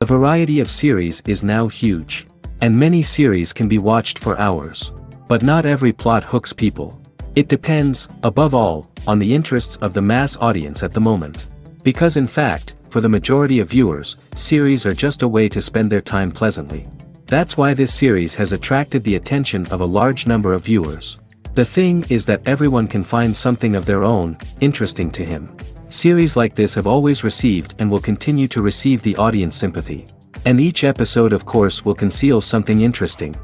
The variety of series is now huge. And many series can be watched for hours. But not every plot hooks people. It depends, above all, on the interests of the mass audience at the moment. Because in fact, for the majority of viewers, series are just a way to spend their time pleasantly. That's why this series has attracted the attention of a large number of viewers. The thing is that everyone can find something of their own, interesting to him. Series like this have always received and will continue to receive the audience sympathy. And each episode of course will conceal something interesting.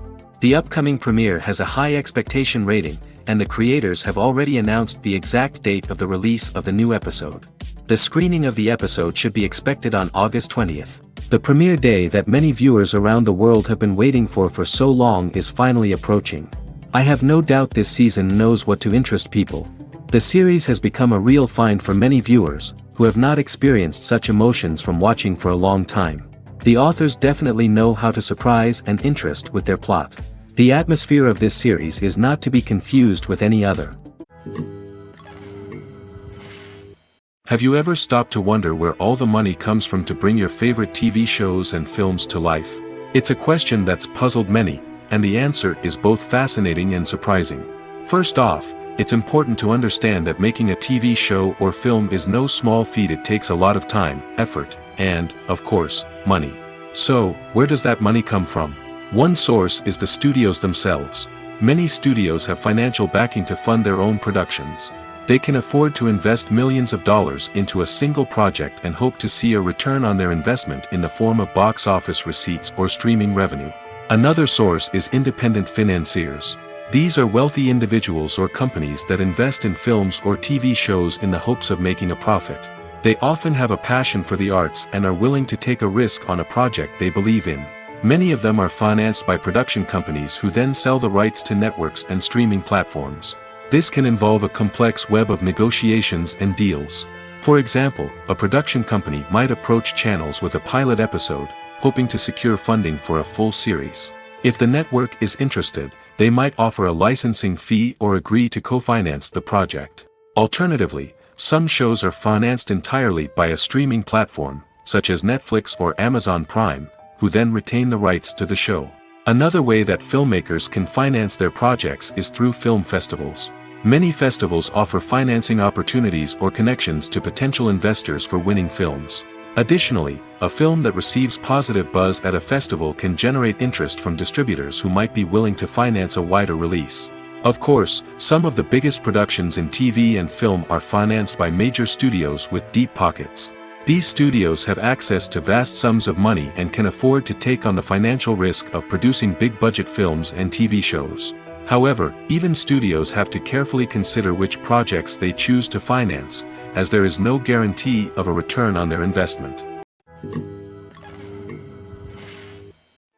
The upcoming premiere has a high expectation rating, and the creators have already announced the exact date of the release of the new episode. The screening of the episode should be expected on August 20th. The premiere day that many viewers around the world have been waiting for so long is finally approaching. I have no doubt this season knows what to interest people. The series has become a real find for many viewers, who have not experienced such emotions from watching for a long time. The authors definitely know how to surprise and interest with their plot. The atmosphere of this series is not to be confused with any other. Have you ever stopped to wonder where all the money comes from to bring your favorite TV shows and films to life? It's a question that's puzzled many, and the answer is both fascinating and surprising. First off, it's important to understand that making a TV show or film is no small feat. It takes a lot of time, effort, and, of course, money. So, where does that money come from? One source is the studios themselves. Many studios have financial backing to fund their own productions. They can afford to invest millions of dollars into a single project and hope to see a return on their investment in the form of box office receipts or streaming revenue. Another source is independent financiers. These are wealthy individuals or companies that invest in films or TV shows in the hopes of making a profit. They often have a passion for the arts and are willing to take a risk on a project they believe in. Many of them are financed by production companies who then sell the rights to networks and streaming platforms. This can involve a complex web of negotiations and deals. For example, a production company might approach channels with a pilot episode, hoping to secure funding for a full series. If the network is interested, they might offer a licensing fee or agree to co-finance the project. Alternatively, some shows are financed entirely by a streaming platform, such as Netflix or Amazon Prime, who then retain the rights to the show. Another way that filmmakers can finance their projects is through film festivals. Many festivals offer financing opportunities or connections to potential investors for winning films. Additionally, a film that receives positive buzz at a festival can generate interest from distributors who might be willing to finance a wider release. Of course, some of the biggest productions in TV and film are financed by major studios with deep pockets. These studios have access to vast sums of money and can afford to take on the financial risk of producing big-budget films and TV shows. However, even studios have to carefully consider which projects they choose to finance, as there is no guarantee of a return on their investment.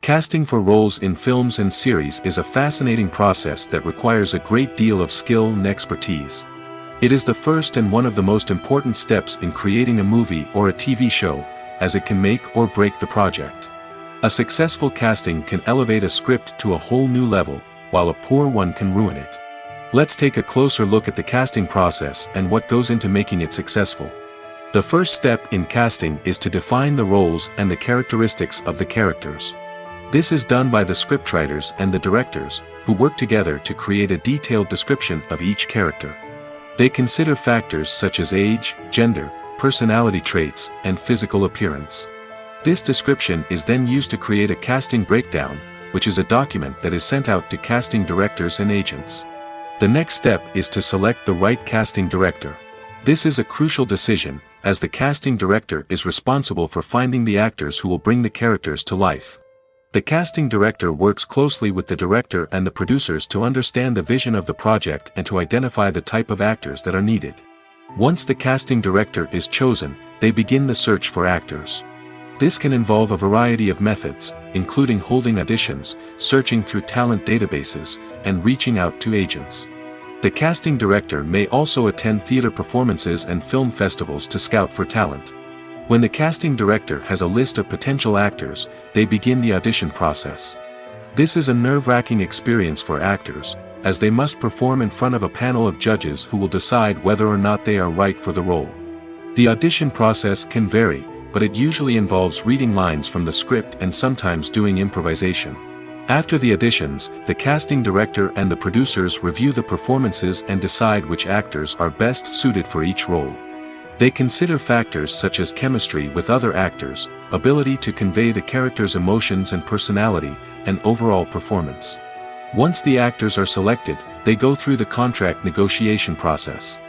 Casting for roles in films and series is a fascinating process that requires a great deal of skill and expertise. It is the first and one of the most important steps in creating a movie or a TV show, as it can make or break the project. A successful casting can elevate a script to a whole new level, while a poor one can ruin it. Let's take a closer look at the casting process and what goes into making it successful. The first step in casting is to define the roles and the characteristics of the characters. This is done by the scriptwriters and the directors, who work together to create a detailed description of each character. They consider factors such as age, gender, personality traits, and physical appearance. This description is then used to create a casting breakdown, which is a document that is sent out to casting directors and agents. The next step is to select the right casting director. This is a crucial decision, as the casting director is responsible for finding the actors who will bring the characters to life. The casting director works closely with the director and the producers to understand the vision of the project and to identify the type of actors that are needed. Once the casting director is chosen, they begin the search for actors. This can involve a variety of methods, including holding auditions, searching through talent databases, and reaching out to agents. The casting director may also attend theater performances and film festivals to scout for talent. When the casting director has a list of potential actors, they begin the audition process. This is a nerve-wracking experience for actors, as they must perform in front of a panel of judges who will decide whether or not they are right for the role. The audition process can vary, but it usually involves reading lines from the script and sometimes doing improvisation. After the auditions, the casting director and the producers review the performances and decide which actors are best suited for each role. They consider factors such as chemistry with other actors, ability to convey the character's emotions and personality, and overall performance. Once the actors are selected, they go through the contract negotiation process.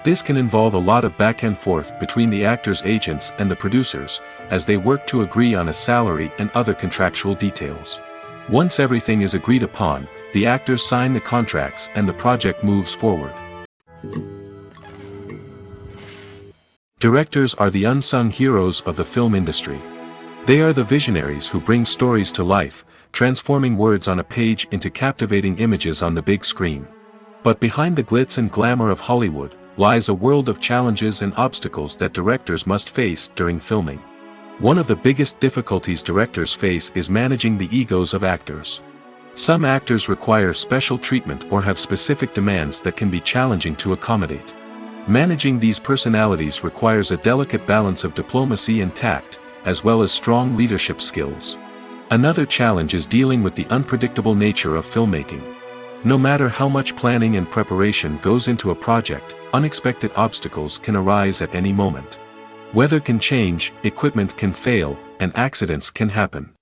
This can involve a lot of back and forth between the actors' agents and the producers, as they work to agree on a salary and other contractual details. Once everything is agreed upon, the actors sign the contracts and the project moves forward. Directors are the unsung heroes of the film industry. They are the visionaries who bring stories to life, transforming words on a page into captivating images on the big screen. But behind the glitz and glamour of Hollywood, lies a world of challenges and obstacles that directors must face during filming. One of the biggest difficulties directors face is managing the egos of actors. Some actors require special treatment or have specific demands that can be challenging to accommodate. Managing these personalities requires a delicate balance of diplomacy and tact, as well as strong leadership skills. Another challenge is dealing with the unpredictable nature of filmmaking. No matter how much planning and preparation goes into a project, unexpected obstacles can arise at any moment. Weather can change, equipment can fail, and accidents can happen.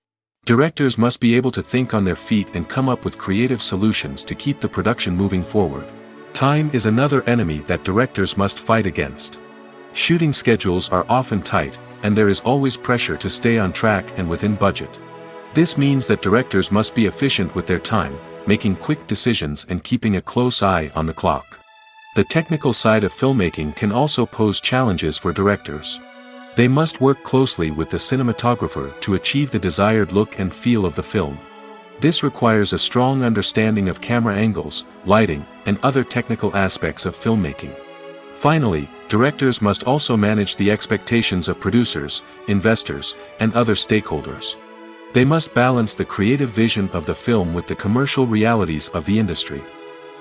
Directors must be able to think on their feet and come up with creative solutions to keep the production moving forward. Time is another enemy that directors must fight against. Shooting schedules are often tight, and there is always pressure to stay on track and within budget. This means that directors must be efficient with their time, making quick decisions and keeping a close eye on the clock. The technical side of filmmaking can also pose challenges for directors. They must work closely with the cinematographer to achieve the desired look and feel of the film. This requires a strong understanding of camera angles, lighting, and other technical aspects of filmmaking. Finally, directors must also manage the expectations of producers, investors, and other stakeholders. They must balance the creative vision of the film with the commercial realities of the industry.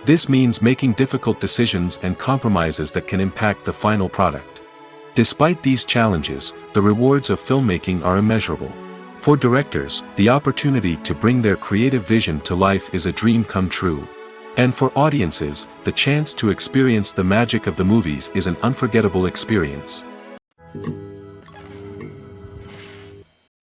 This means making difficult decisions and compromises that can impact the final product. Despite these challenges, the rewards of filmmaking are immeasurable. For directors, the opportunity to bring their creative vision to life is a dream come true. And for audiences, the chance to experience the magic of the movies is an unforgettable experience.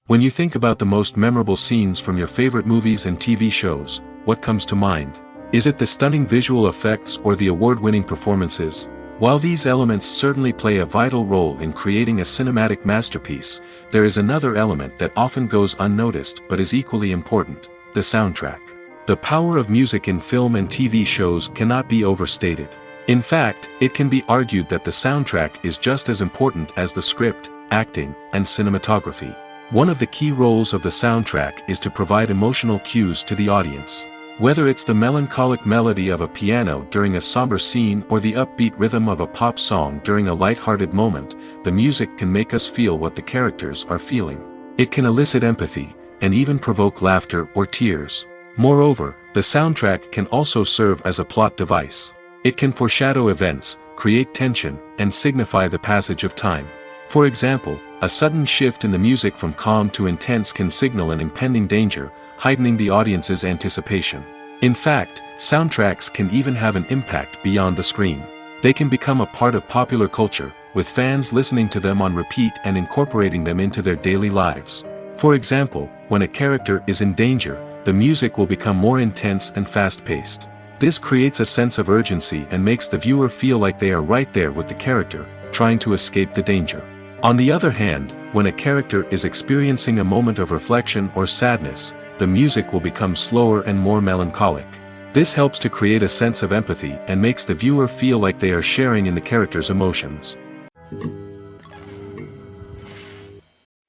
When you think about the most memorable scenes from your favorite movies and TV shows, what comes to mind? Is it the stunning visual effects or the award-winning performances? While these elements certainly play a vital role in creating a cinematic masterpiece, there is another element that often goes unnoticed but is equally important: the soundtrack. The power of music in film and TV shows cannot be overstated. In fact, it can be argued that the soundtrack is just as important as the script, acting, and cinematography. One of the key roles of the soundtrack is to provide emotional cues to the audience. Whether it's the melancholic melody of a piano during a somber scene or the upbeat rhythm of a pop song during a light-hearted moment, the music can make us feel what the characters are feeling. It can elicit empathy, and even provoke laughter or tears. Moreover, the soundtrack can also serve as a plot device. It can foreshadow events, create tension, and signify the passage of time. For example, a sudden shift in the music from calm to intense can signal an impending danger, heightening the audience's anticipation. In fact, soundtracks can even have an impact beyond the screen. They can become a part of popular culture, with fans listening to them on repeat and incorporating them into their daily lives. For example, when a character is in danger, the music will become more intense and fast-paced. This creates a sense of urgency and makes the viewer feel like they are right there with the character, trying to escape the danger. On the other hand, when a character is experiencing a moment of reflection or sadness, the music will become slower and more melancholic. This helps to create a sense of empathy and makes the viewer feel like they are sharing in the character's emotions.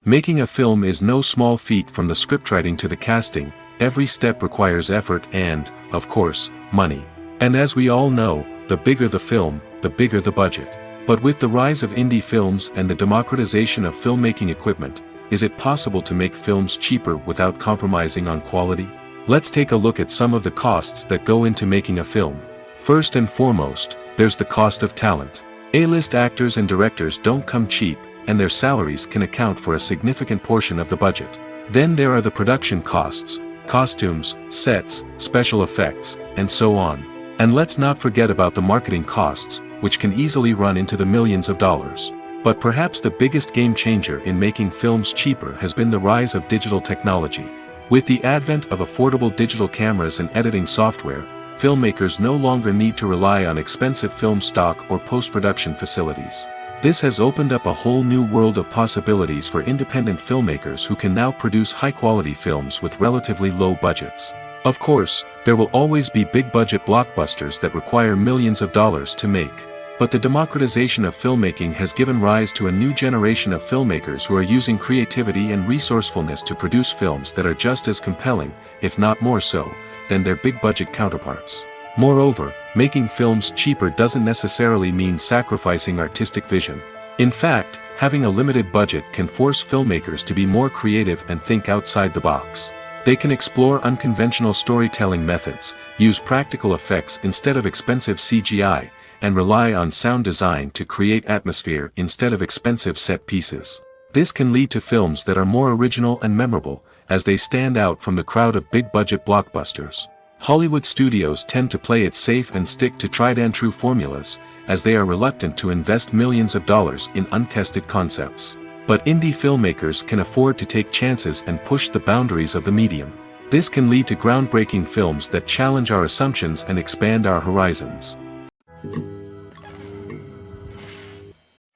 Making a film is no small feat. From the scriptwriting to the casting, every step requires effort and, of course, money. And as we all know, the bigger the film, the bigger the budget. But with the rise of indie films and the democratization of filmmaking equipment, is it possible to make films cheaper without compromising on quality? Let's take a look at some of the costs that go into making a film. First and foremost, there's the cost of talent. A-list actors and directors don't come cheap, and their salaries can account for a significant portion of the budget. Then there are the production costs, costumes, sets, special effects, and so on. And let's not forget about the marketing costs, which can easily run into the millions of dollars. But perhaps the biggest game changer in making films cheaper has been the rise of digital technology. With the advent of affordable digital cameras and editing software, filmmakers no longer need to rely on expensive film stock or post-production facilities. This has opened up a whole new world of possibilities for independent filmmakers who can now produce high-quality films with relatively low budgets. Of course, there will always be big-budget blockbusters that require millions of dollars to make. But the democratization of filmmaking has given rise to a new generation of filmmakers who are using creativity and resourcefulness to produce films that are just as compelling, if not more so, than their big-budget counterparts. Moreover, making films cheaper doesn't necessarily mean sacrificing artistic vision. In fact, having a limited budget can force filmmakers to be more creative and think outside the box. They can explore unconventional storytelling methods, use practical effects instead of expensive CGI, and rely on sound design to create atmosphere instead of expensive set pieces. This can lead to films that are more original and memorable, as they stand out from the crowd of big-budget blockbusters. Hollywood studios tend to play it safe and stick to tried-and-true formulas, as they are reluctant to invest millions of dollars in untested concepts. But indie filmmakers can afford to take chances and push the boundaries of the medium. This can lead to groundbreaking films that challenge our assumptions and expand our horizons.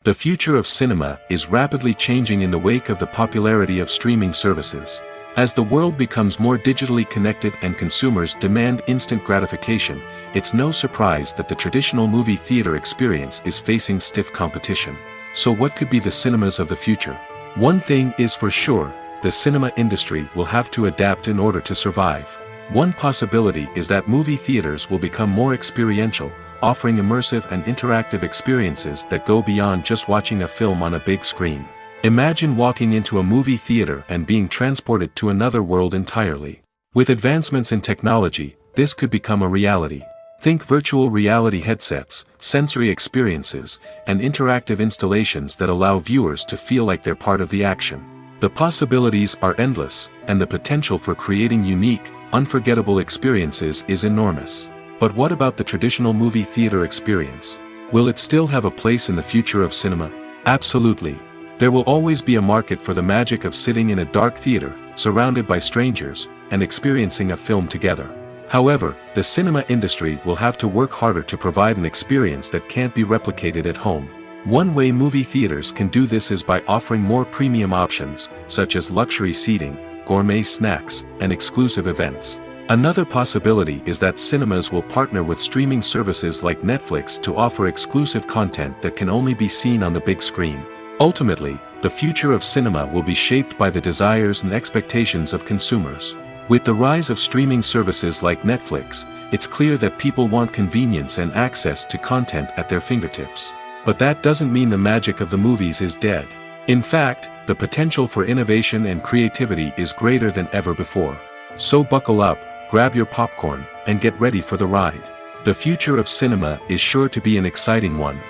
The future of cinema is rapidly changing in the wake of the popularity of streaming services. As the world becomes more digitally connected and consumers demand instant gratification, it's no surprise that the traditional movie theater experience is facing stiff competition. So what could be the cinemas of the future? One thing is for sure, the cinema industry will have to adapt in order to survive. One possibility is that movie theaters will become more experiential, offering immersive and interactive experiences that go beyond just watching a film on a big screen. Imagine walking into a movie theater and being transported to another world entirely. With advancements in technology, this could become a reality. Think virtual reality headsets, sensory experiences, and interactive installations that allow viewers to feel like they're part of the action. The possibilities are endless, and the potential for creating unique, unforgettable experiences is enormous. But what about the traditional movie theater experience? Will it still have a place in the future of cinema? Absolutely. There will always be a market for the magic of sitting in a dark theater, surrounded by strangers, and experiencing a film together. However, the cinema industry will have to work harder to provide an experience that can't be replicated at home. One way movie theaters can do this is by offering more premium options, such as luxury seating, gourmet snacks, and exclusive events. Another possibility is that cinemas will partner with streaming services like Netflix to offer exclusive content that can only be seen on the big screen. Ultimately, the future of cinema will be shaped by the desires and expectations of consumers. With the rise of streaming services like Netflix, it's clear that people want convenience and access to content at their fingertips. But that doesn't mean the magic of the movies is dead. In fact, the potential for innovation and creativity is greater than ever before. So buckle up, grab your popcorn, and get ready for the ride. The future of cinema is sure to be an exciting one.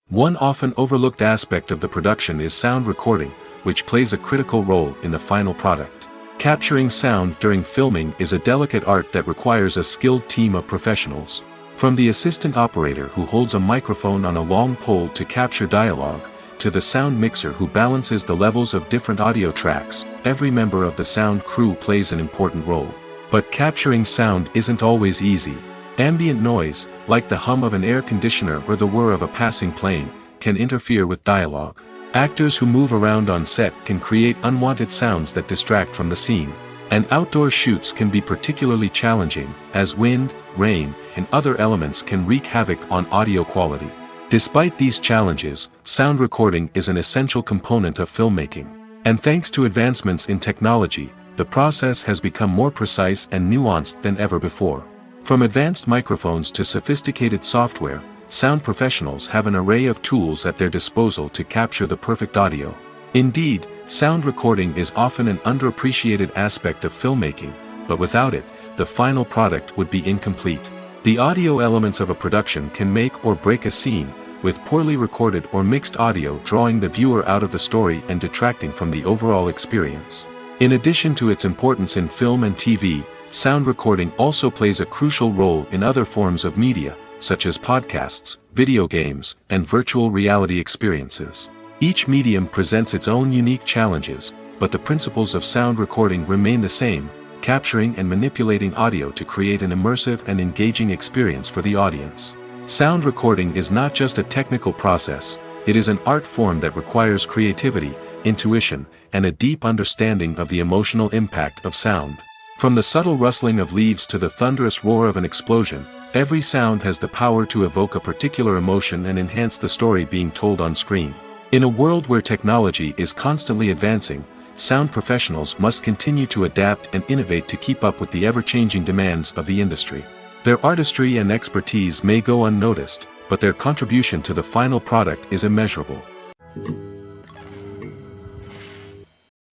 One often overlooked aspect of the production is sound recording, which plays a critical role in the final product. Capturing sound during filming is a delicate art that requires a skilled team of professionals. From the assistant operator who holds a microphone on a long pole to capture dialogue, to the sound mixer who balances the levels of different audio tracks, every member of the sound crew plays an important role. But capturing sound isn't always easy. Ambient noise, like the hum of an air conditioner or the whir of a passing plane, can interfere with dialogue. Actors who move around on set can create unwanted sounds that distract from the scene. And outdoor shoots can be particularly challenging, as wind, rain, and other elements can wreak havoc on audio quality. Despite these challenges, sound recording is an essential component of filmmaking. And thanks to advancements in technology, the process has become more precise and nuanced than ever before. From advanced microphones to sophisticated software, sound professionals have an array of tools at their disposal to capture the perfect audio. Indeed, sound recording is often an underappreciated aspect of filmmaking, but without it, the final product would be incomplete. The audio elements of a production can make or break a scene, with poorly recorded or mixed audio drawing the viewer out of the story and detracting from the overall experience. In addition to its importance in film and TV, sound recording also plays a crucial role in other forms of media, such as podcasts, video games, and virtual reality experiences. Each medium presents its own unique challenges, but the principles of sound recording remain the same, capturing and manipulating audio to create an immersive and engaging experience for the audience. Sound recording is not just a technical process, it is an art form that requires creativity, intuition, and a deep understanding of the emotional impact of sound. From the subtle rustling of leaves to the thunderous roar of an explosion, every sound has the power to evoke a particular emotion and enhance the story being told on screen. In a world where technology is constantly advancing, sound professionals must continue to adapt and innovate to keep up with the ever-changing demands of the industry. Their artistry and expertise may go unnoticed, but their contribution to the final product is immeasurable.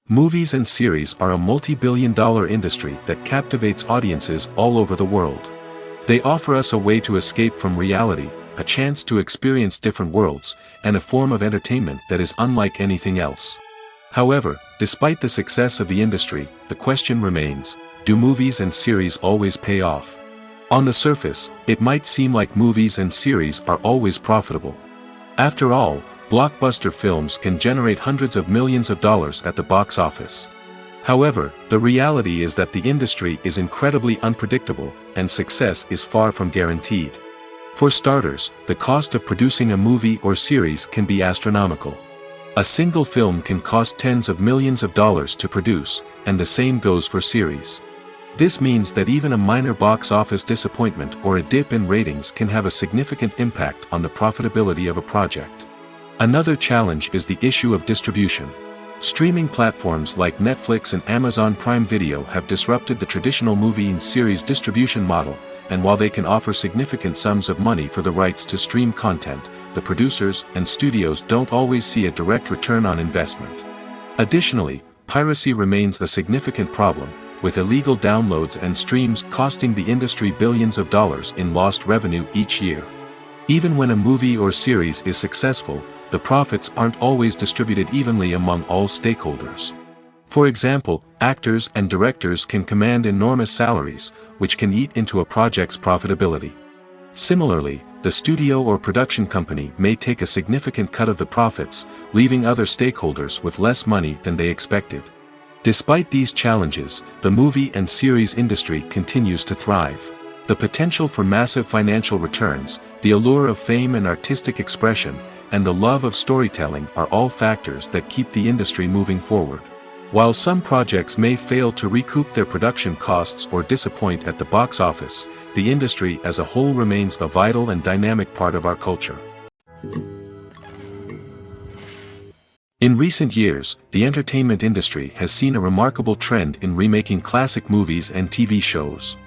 Movies and series are a multi-billion-dollar industry that captivates audiences all over the world. They offer us a way to escape from reality, a chance to experience different worlds, and a form of entertainment that is unlike anything else. However, despite the success of the industry, the question remains, do movies and series always pay off? On the surface, it might seem like movies and series are always profitable. After all, blockbuster films can generate hundreds of millions of dollars at the box office. However, the reality is that the industry is incredibly unpredictable, and success is far from guaranteed. For starters, the cost of producing a movie or series can be astronomical. A single film can cost tens of millions of dollars to produce, and the same goes for series. This means that even a minor box office disappointment or a dip in ratings can have a significant impact on the profitability of a project. Another challenge is the issue of distribution. Streaming platforms like Netflix and Amazon Prime Video have disrupted the traditional movie and series distribution model, and while they can offer significant sums of money for the rights to stream content, the producers and studios don't always see a direct return on investment. Additionally, piracy remains a significant problem, with illegal downloads and streams costing the industry billions of dollars in lost revenue each year. Even when a movie or series is successful, the profits aren't always distributed evenly among all stakeholders. For example, actors and directors can command enormous salaries, which can eat into a project's profitability. Similarly, the studio or production company may take a significant cut of the profits, leaving other stakeholders with less money than they expected. Despite these challenges, the movie and series industry continues to thrive. The potential for massive financial returns, the allure of fame and artistic expression, and the love of storytelling are all factors that keep the industry moving forward. While some projects may fail to recoup their production costs or disappoint at the box office, the industry as a whole remains a vital and dynamic part of our culture. In recent years, the entertainment industry has seen a remarkable trend in remaking classic movies and TV shows.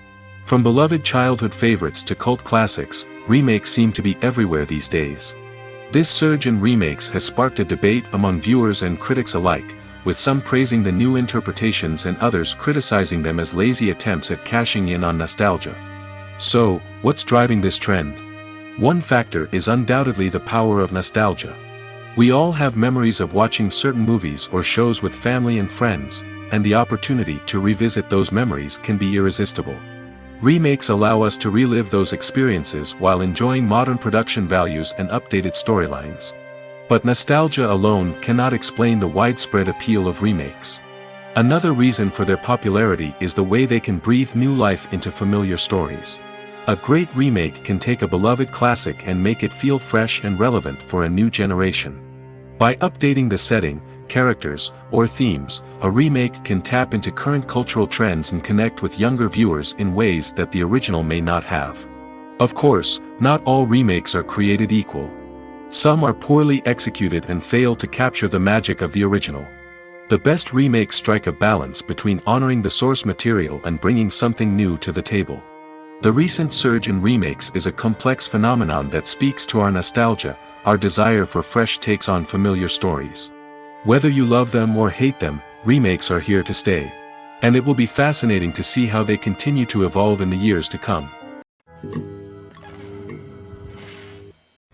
From beloved childhood favorites to cult classics, remakes seem to be everywhere these days. This surge in remakes has sparked a debate among viewers and critics alike, with some praising the new interpretations and others criticizing them as lazy attempts at cashing in on nostalgia. So, what's driving this trend? One factor is undoubtedly the power of nostalgia. We all have memories of watching certain movies or shows with family and friends, and the opportunity to revisit those memories can be irresistible. Remakes allow us to relive those experiences while enjoying modern production values and updated storylines. But nostalgia alone cannot explain the widespread appeal of remakes. Another reason for their popularity is the way they can breathe new life into familiar stories. A great remake can take a beloved classic and make it feel fresh and relevant for a new generation. By updating the setting, characters, or themes, a remake can tap into current cultural trends and connect with younger viewers in ways that the original may not have. Of course, not all remakes are created equal. Some are poorly executed and fail to capture the magic of the original. The best remakes strike a balance between honoring the source material and bringing something new to the table. The recent surge in remakes is a complex phenomenon that speaks to our nostalgia, our desire for fresh takes on familiar stories. Whether you love them or hate them, remakes are here to stay. And it will be fascinating to see how they continue to evolve in the years to come.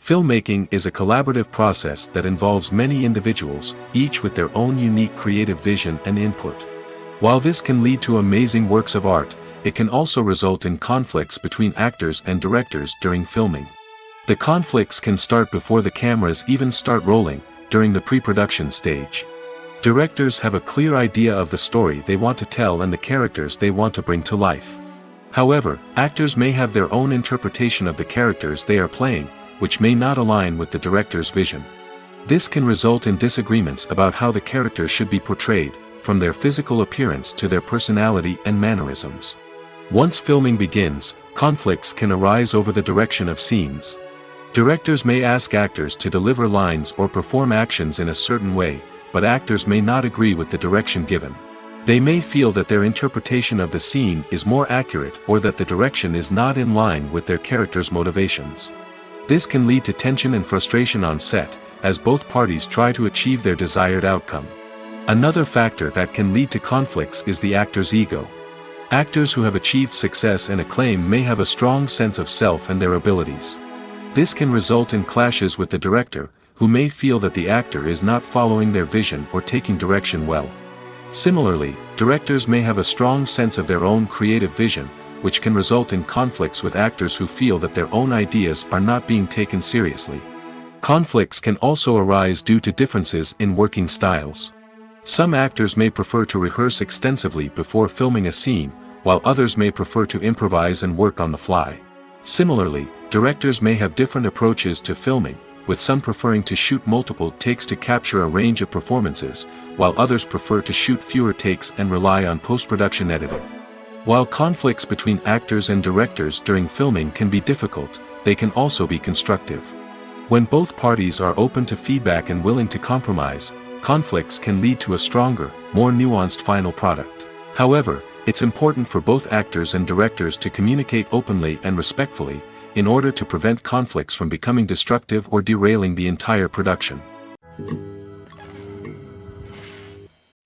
Filmmaking is a collaborative process that involves many individuals, each with their own unique creative vision and input. While this can lead to amazing works of art, it can also result in conflicts between actors and directors during filming. The conflicts can start before the cameras even start rolling, during the pre-production stage. Directors have a clear idea of the story they want to tell and the characters they want to bring to life. However, actors may have their own interpretation of the characters they are playing, which may not align with the director's vision. This can result in disagreements about how the characters should be portrayed, from their physical appearance to their personality and mannerisms. Once filming begins, conflicts can arise over the direction of scenes. Directors may ask actors to deliver lines or perform actions in a certain way, but actors may not agree with the direction given. They may feel that their interpretation of the scene is more accurate or that the direction is not in line with their character's motivations. This can lead to tension and frustration on set, as both parties try to achieve their desired outcome. Another factor that can lead to conflicts is the actor's ego. Actors who have achieved success and acclaim may have a strong sense of self and their abilities. This can result in clashes with the director, who may feel that the actor is not following their vision or taking direction well. Similarly, directors may have a strong sense of their own creative vision, which can result in conflicts with actors who feel that their own ideas are not being taken seriously. Conflicts can also arise due to differences in working styles. Some actors may prefer to rehearse extensively before filming a scene, while others may prefer to improvise and work on the fly. Similarly, directors may have different approaches to filming, with some preferring to shoot multiple takes to capture a range of performances, while others prefer to shoot fewer takes and rely on post-production editing. While conflicts between actors and directors during filming can be difficult, they can also be constructive. When both parties are open to feedback and willing to compromise, conflicts can lead to a stronger, more nuanced final product. However, it's important for both actors and directors to communicate openly and respectfully, in order to prevent conflicts from becoming destructive or derailing the entire production.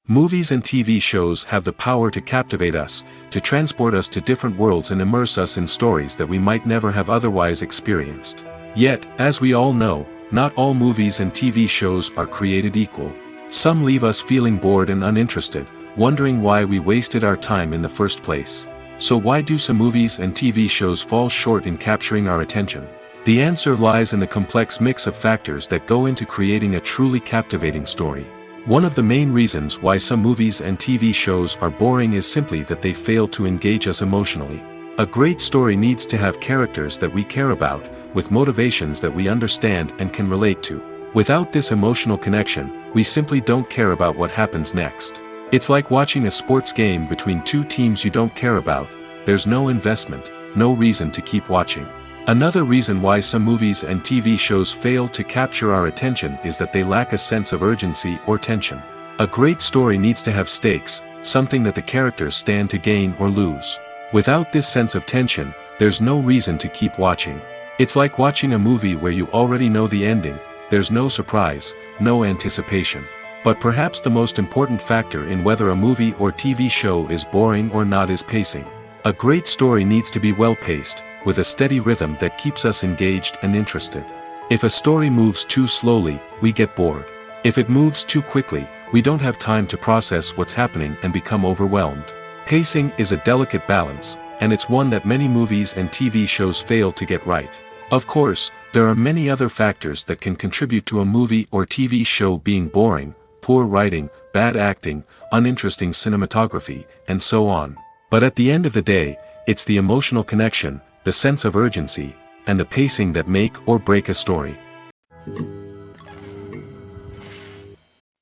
Movies and TV shows have the power to captivate us, to transport us to different worlds and immerse us in stories that we might never have otherwise experienced. Yet, as we all know, not all movies and TV shows are created equal. Some leave us feeling bored and uninterested, wondering why we wasted our time in the first place. So why do some movies and TV shows fall short in capturing our attention? The answer lies in the complex mix of factors that go into creating a truly captivating story. One of the main reasons why some movies and TV shows are boring is simply that they fail to engage us emotionally. A great story needs to have characters that we care about, with motivations that we understand and can relate to. Without this emotional connection, we simply don't care about what happens next. It's like watching a sports game between two teams you don't care about. There's no investment, no reason to keep watching. Another reason why some movies and TV shows fail to capture our attention is that they lack a sense of urgency or tension. A great story needs to have stakes, something that the characters stand to gain or lose. Without this sense of tension, there's no reason to keep watching. It's like watching a movie where you already know the ending. There's no surprise, no anticipation. But perhaps the most important factor in whether a movie or TV show is boring or not is pacing. A great story needs to be well-paced, with a steady rhythm that keeps us engaged and interested. If a story moves too slowly, we get bored. If it moves too quickly, we don't have time to process what's happening and become overwhelmed. Pacing is a delicate balance, and it's one that many movies and TV shows fail to get right. Of course, there are many other factors that can contribute to a movie or TV show being boring: poor writing, bad acting, uninteresting cinematography, and so on. But at the end of the day, it's the emotional connection, the sense of urgency, and the pacing that make or break a story.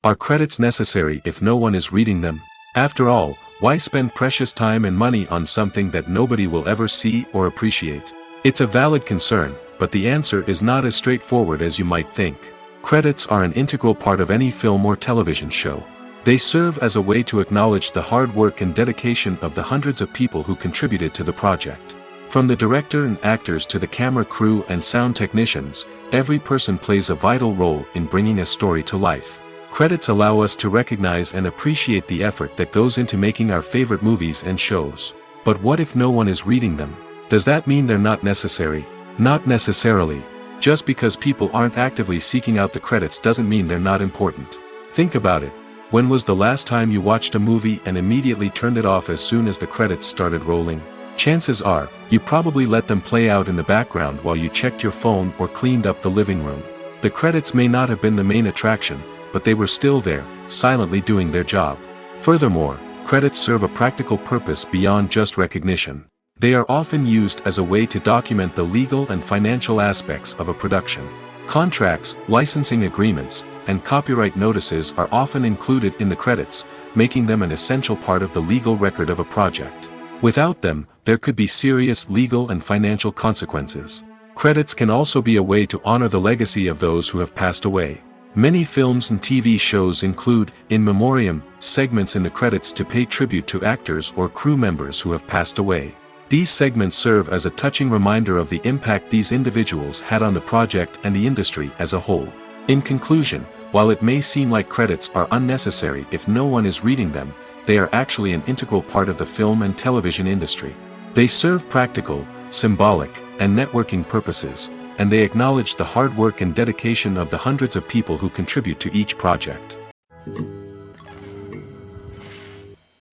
Are credits necessary if no one is reading them? After all, why spend precious time and money on something that nobody will ever see or appreciate? It's a valid concern, but the answer is not as straightforward as you might think. Credits are an integral part of any film or television show. They serve as a way to acknowledge the hard work and dedication of the hundreds of people who contributed to the project. From the director and actors to the camera crew and sound technicians, every person plays a vital role in bringing a story to life. Credits allow us to recognize and appreciate the effort that goes into making our favorite movies and shows. But what if no one is reading them? Does that mean they're not necessary? Not necessarily. Just because people aren't actively seeking out the credits doesn't mean they're not important. Think about it. When was the last time you watched a movie and immediately turned it off as soon as the credits started rolling? Chances are, you probably let them play out in the background while you checked your phone or cleaned up the living room. The credits may not have been the main attraction, but they were still there, silently doing their job. Furthermore, credits serve a practical purpose beyond just recognition. They are often used as a way to document the legal and financial aspects of a production. Contracts, licensing agreements, and copyright notices are often included in the credits, making them an essential part of the legal record of a project. Without them, there could be serious legal and financial consequences. Credits can also be a way to honor the legacy of those who have passed away. Many films and TV shows include, in memoriam, segments in the credits to pay tribute to actors or crew members who have passed away. These segments serve as a touching reminder of the impact these individuals had on the project and the industry as a whole. In conclusion, while it may seem like credits are unnecessary if no one is reading them, they are actually an integral part of the film and television industry. They serve practical, symbolic, and networking purposes, and they acknowledge the hard work and dedication of the hundreds of people who contribute to each project.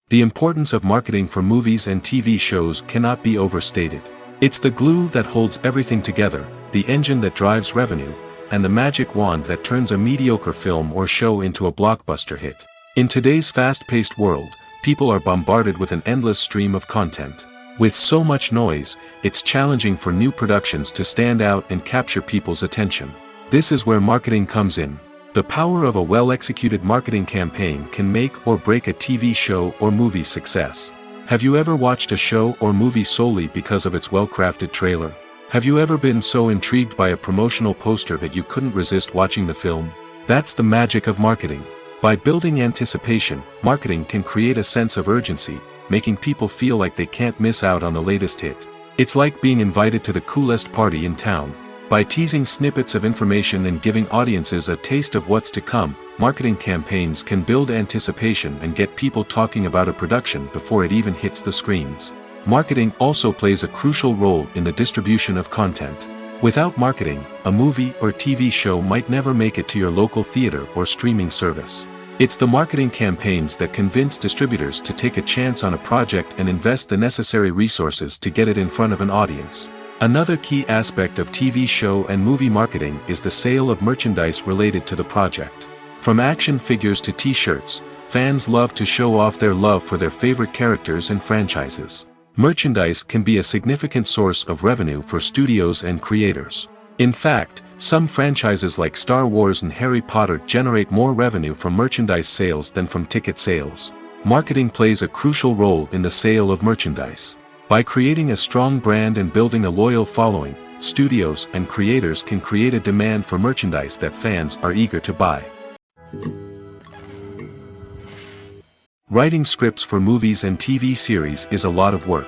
The importance of marketing for movies and TV shows cannot be overstated. It's the glue that holds everything together, the engine that drives revenue, and the magic wand that turns a mediocre film or show into a blockbuster hit. In today's fast-paced world, people are bombarded with an endless stream of content. With so much noise, it's challenging for new productions to stand out and capture people's attention. This is where marketing comes in. The power of a well-executed marketing campaign can make or break a TV show or movie's success. Have you ever watched a show or movie solely because of its well-crafted trailer? Have you ever been so intrigued by a promotional poster that you couldn't resist watching the film? That's the magic of marketing. By building anticipation, marketing can create a sense of urgency, making people feel like they can't miss out on the latest hit. It's like being invited to the coolest party in town. By teasing snippets of information and giving audiences a taste of what's to come, marketing campaigns can build anticipation and get people talking about a production before it even hits the screens. Marketing also plays a crucial role in the distribution of content. Without marketing, a movie or TV show might never make it to your local theater or streaming service. It's the marketing campaigns that convince distributors to take a chance on a project and invest the necessary resources to get it in front of an audience. Another key aspect of TV show and movie marketing is the sale of merchandise related to the project. From action figures to t-shirts, fans love to show off their love for their favorite characters and franchises. Merchandise can be a significant source of revenue for studios and creators. In fact, some franchises like Star Wars and Harry Potter generate more revenue from merchandise sales than from ticket sales. Marketing plays a crucial role in the sale of merchandise. By creating a strong brand and building a loyal following, studios and creators can create a demand for merchandise that fans are eager to buy. Writing scripts for movies and TV series is a lot of work.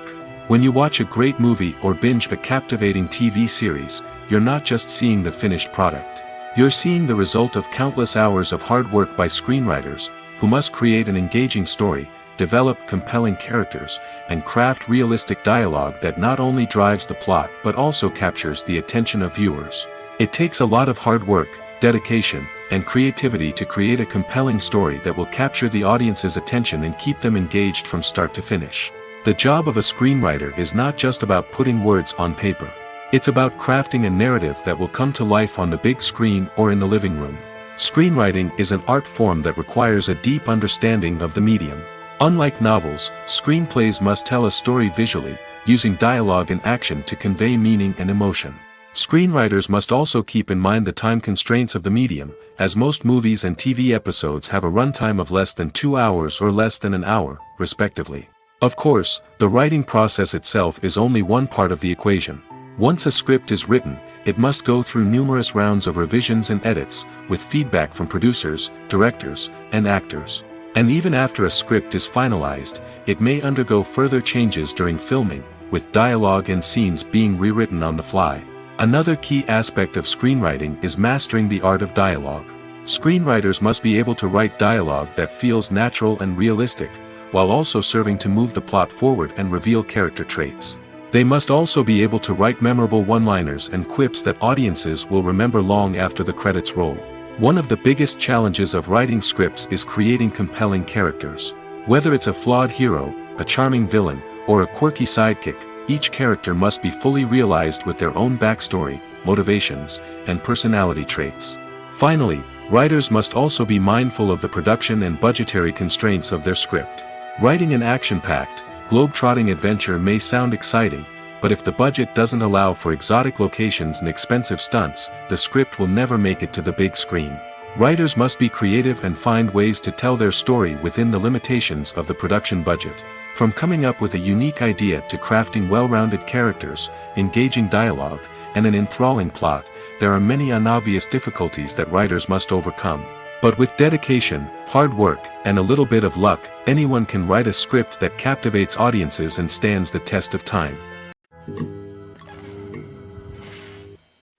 When you watch a great movie or binge a captivating TV series, you're not just seeing the finished product. You're seeing the result of countless hours of hard work by screenwriters, who must create an engaging story, develop compelling characters, and craft realistic dialogue that not only drives the plot but also captures the attention of viewers. It takes a lot of hard work, dedication, and creativity to create a compelling story that will capture the audience's attention and keep them engaged from start to finish. The job of a screenwriter is not just about putting words on paper. It's about crafting a narrative that will come to life on the big screen or in the living room. Screenwriting is an art form that requires a deep understanding of the medium. Unlike novels, screenplays must tell a story visually, using dialogue and action to convey meaning and emotion. Screenwriters must also keep in mind the time constraints of the medium, as most movies and TV episodes have a runtime of less than 2 hours or less than an hour, respectively. Of course, the writing process itself is only one part of the equation. Once a script is written, it must go through numerous rounds of revisions and edits, with feedback from producers, directors, and actors. And even after a script is finalized, it may undergo further changes during filming, with dialogue and scenes being rewritten on the fly. Another key aspect of screenwriting is mastering the art of dialogue. Screenwriters must be able to write dialogue that feels natural and realistic, while also serving to move the plot forward and reveal character traits. They must also be able to write memorable one-liners and quips that audiences will remember long after the credits roll. One of the biggest challenges of writing scripts is creating compelling characters. Whether it's a flawed hero, a charming villain, or a quirky sidekick, each character must be fully realized with their own backstory, motivations, and personality traits. Finally, writers must also be mindful of the production and budgetary constraints of their script. Writing an action-packed, globe-trotting adventure may sound exciting, but if the budget doesn't allow for exotic locations and expensive stunts, the script will never make it to the big screen. Writers must be creative and find ways to tell their story within the limitations of the production budget. From coming up with a unique idea to crafting well-rounded characters, engaging dialogue, and an enthralling plot, there are many unobvious difficulties that writers must overcome. But with dedication, hard work, and a little bit of luck, anyone can write a script that captivates audiences and stands the test of time.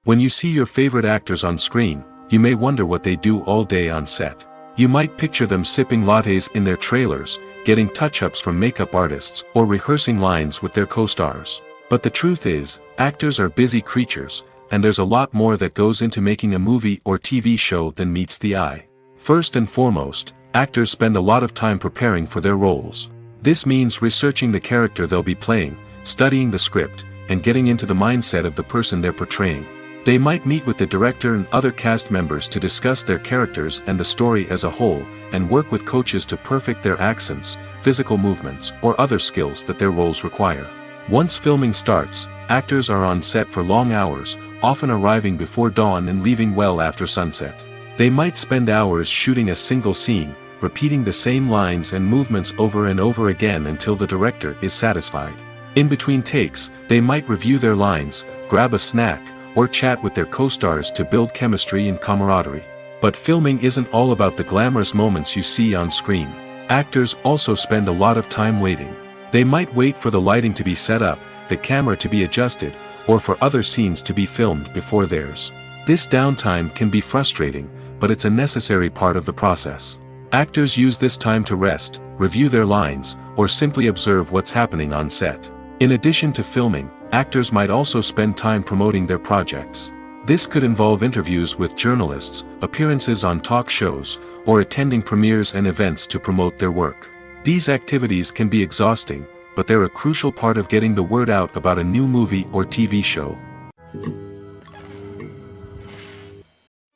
When you see your favorite actors on screen, you may wonder what they do all day on set. You might picture them sipping lattes in their trailers, getting touch-ups from makeup artists, or rehearsing lines with their co-stars. But the truth is, actors are busy creatures, and there's a lot more that goes into making a movie or TV show than meets the eye. First and foremost, actors spend a lot of time preparing for their roles. This means researching the character they'll be playing, studying the script, and getting into the mindset of the person they're portraying. They might meet with the director and other cast members to discuss their characters and the story as a whole, and work with coaches to perfect their accents, physical movements, or other skills that their roles require. Once filming starts, actors are on set for long hours, often arriving before dawn and leaving well after sunset. They might spend hours shooting a single scene, repeating the same lines and movements over and over again until the director is satisfied. In between takes, they might review their lines, grab a snack, or chat with their co-stars to build chemistry and camaraderie. But filming isn't all about the glamorous moments you see on screen. Actors also spend a lot of time waiting. They might wait for the lighting to be set up, the camera to be adjusted, or for other scenes to be filmed before theirs. This downtime can be frustrating, but it's a necessary part of the process. Actors use this time to rest, review their lines, or simply observe what's happening on set. In addition to filming, actors might also spend time promoting their projects. This could involve interviews with journalists, appearances on talk shows, or attending premieres and events to promote their work. These activities can be exhausting, but they're a crucial part of getting the word out about a new movie or TV show.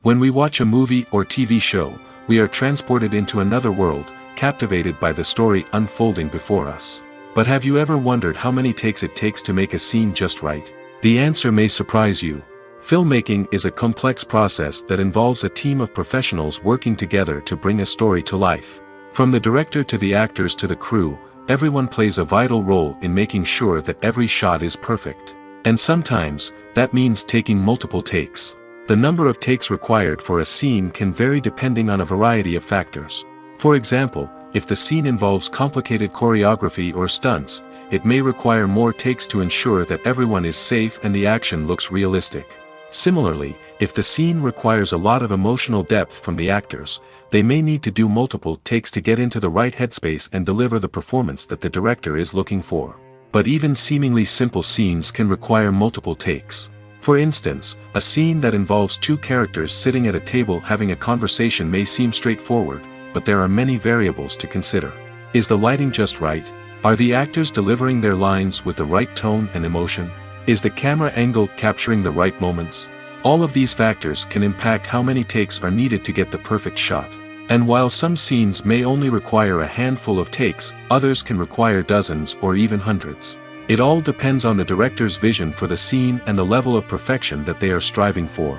When we watch a movie or TV show, we are transported into another world, captivated by the story unfolding before us. But have you ever wondered how many takes it takes to make a scene just right? The answer may surprise you. Filmmaking is a complex process that involves a team of professionals working together to bring a story to life. From the director to the actors to the crew, everyone plays a vital role in making sure that every shot is perfect. And sometimes, that means taking multiple takes. The number of takes required for a scene can vary depending on a variety of factors. For example, if the scene involves complicated choreography or stunts, it may require more takes to ensure that everyone is safe and the action looks realistic. Similarly, if the scene requires a lot of emotional depth from the actors, they may need to do multiple takes to get into the right headspace and deliver the performance that the director is looking for. But even seemingly simple scenes can require multiple takes. For instance, a scene that involves two characters sitting at a table having a conversation may seem straightforward, but there are many variables to consider. Is the lighting just right? Are the actors delivering their lines with the right tone and emotion? Is the camera angle capturing the right moments? All of these factors can impact how many takes are needed to get the perfect shot. And while some scenes may only require a handful of takes, others can require dozens or even hundreds. It all depends on the director's vision for the scene and the level of perfection that they are striving for.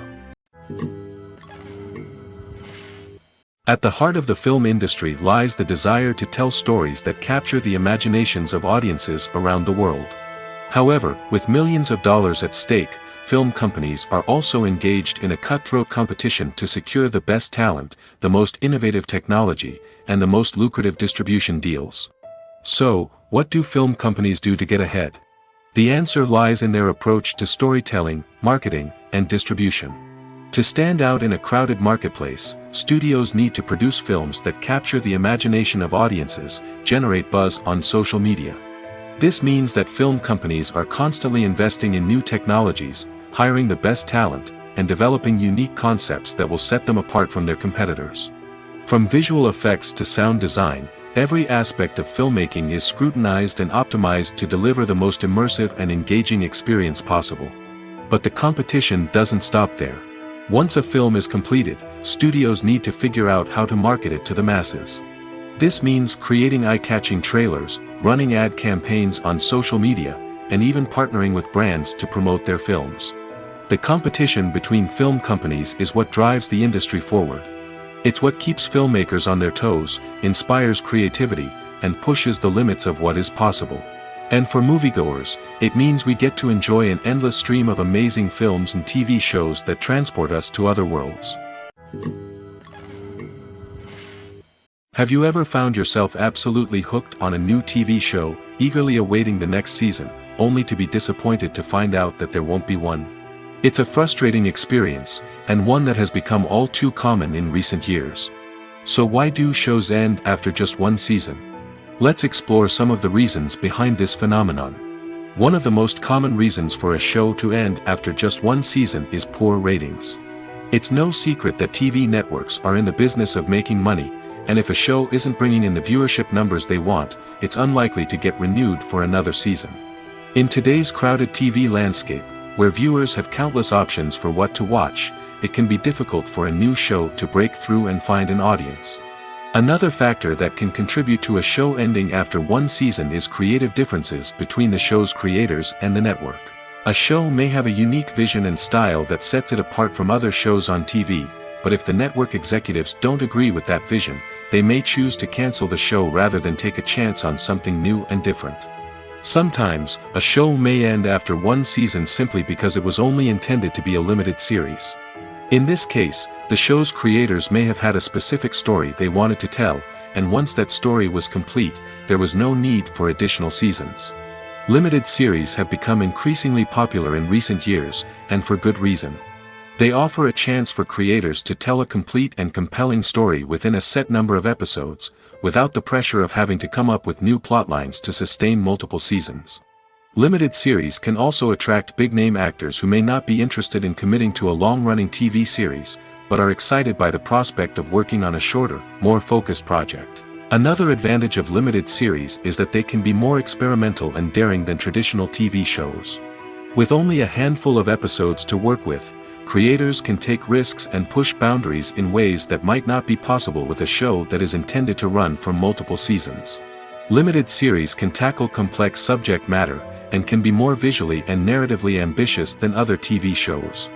At the heart of the film industry lies the desire to tell stories that capture the imaginations of audiences around the world. However, with millions of dollars at stake, film companies are also engaged in a cutthroat competition to secure the best talent, the most innovative technology, and the most lucrative distribution deals. So, what do film companies do to get ahead? The answer lies in their approach to storytelling, marketing, and distribution. To stand out in a crowded marketplace, studios need to produce films that capture the imagination of audiences, generate buzz on social media, This means that film companies are constantly investing in new technologies, hiring the best talent, and developing unique concepts that will set them apart from their competitors. From visual effects to sound design, every aspect of filmmaking is scrutinized and optimized to deliver the most immersive and engaging experience possible. But the competition doesn't stop there. Once a film is completed, studios need to figure out how to market it to the masses. This means creating eye-catching trailers, running ad campaigns on social media, and even partnering with brands to promote their films. The competition between film companies is what drives the industry forward. It's what keeps filmmakers on their toes, inspires creativity, and pushes the limits of what is possible. And for moviegoers, it means we get to enjoy an endless stream of amazing films and TV shows that transport us to other worlds. Have you ever found yourself absolutely hooked on a new TV show, eagerly awaiting the next season, only to be disappointed to find out that there won't be one? It's a frustrating experience, and one that has become all too common in recent years. So why do shows end after just one season? Let's explore some of the reasons behind this phenomenon. One of the most common reasons for a show to end after just one season is poor ratings. It's no secret that TV networks are in the business of making money, and if a show isn't bringing in the viewership numbers they want, it's unlikely to get renewed for another season. In today's crowded TV landscape, where viewers have countless options for what to watch, it can be difficult for a new show to break through and find an audience. Another factor that can contribute to a show ending after one season is creative differences between the show's creators and the network. A show may have a unique vision and style that sets it apart from other shows on TV, but if the network executives don't agree with that vision, they may choose to cancel the show rather than take a chance on something new and different. Sometimes, a show may end after one season simply because it was only intended to be a limited series. In this case, the show's creators may have had a specific story they wanted to tell, and once that story was complete, there was no need for additional seasons. Limited series have become increasingly popular in recent years, and for good reason. They offer a chance for creators to tell a complete and compelling story within a set number of episodes, without the pressure of having to come up with new plotlines to sustain multiple seasons. Limited series can also attract big-name actors who may not be interested in committing to a long-running TV series, but are excited by the prospect of working on a shorter, more focused project. Another advantage of limited series is that they can be more experimental and daring than traditional TV shows. With only a handful of episodes to work with, creators can take risks and push boundaries in ways that might not be possible with a show that is intended to run for multiple seasons. Limited series can tackle complex subject matter, and can be more visually and narratively ambitious than other TV shows.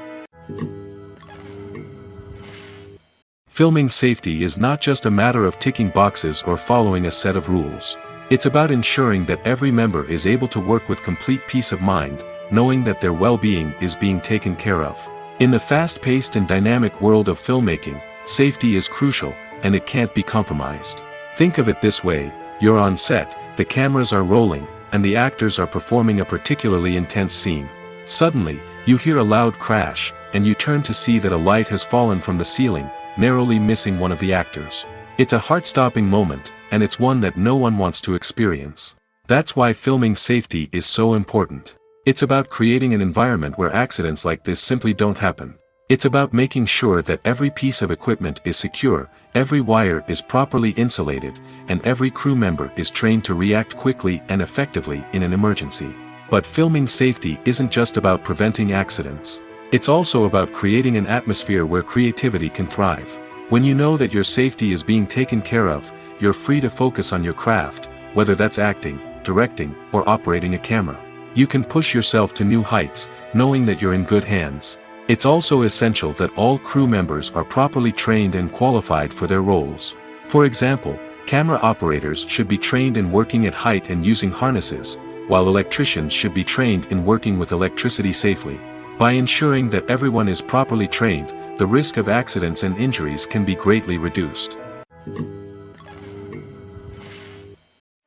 Filming safety is not just a matter of ticking boxes or following a set of rules. It's about ensuring that every member is able to work with complete peace of mind, knowing that their well-being is being taken care of. In the fast-paced and dynamic world of filmmaking, safety is crucial, and it can't be compromised. Think of it this way: you're on set, the cameras are rolling, and the actors are performing a particularly intense scene. Suddenly, you hear a loud crash, and you turn to see that a light has fallen from the ceiling, narrowly missing one of the actors. It's a heart-stopping moment, and it's one that no one wants to experience. That's why filming safety is so important. It's about creating an environment where accidents like this simply don't happen. It's about making sure that every piece of equipment is secure, every wire is properly insulated, and every crew member is trained to react quickly and effectively in an emergency. But filming safety isn't just about preventing accidents. It's also about creating an atmosphere where creativity can thrive. When you know that your safety is being taken care of, you're free to focus on your craft, whether that's acting, directing, or operating a camera. You can push yourself to new heights, knowing that you're in good hands. It's also essential that all crew members are properly trained and qualified for their roles. For example, camera operators should be trained in working at height and using harnesses, while electricians should be trained in working with electricity safely. By ensuring that everyone is properly trained, the risk of accidents and injuries can be greatly reduced.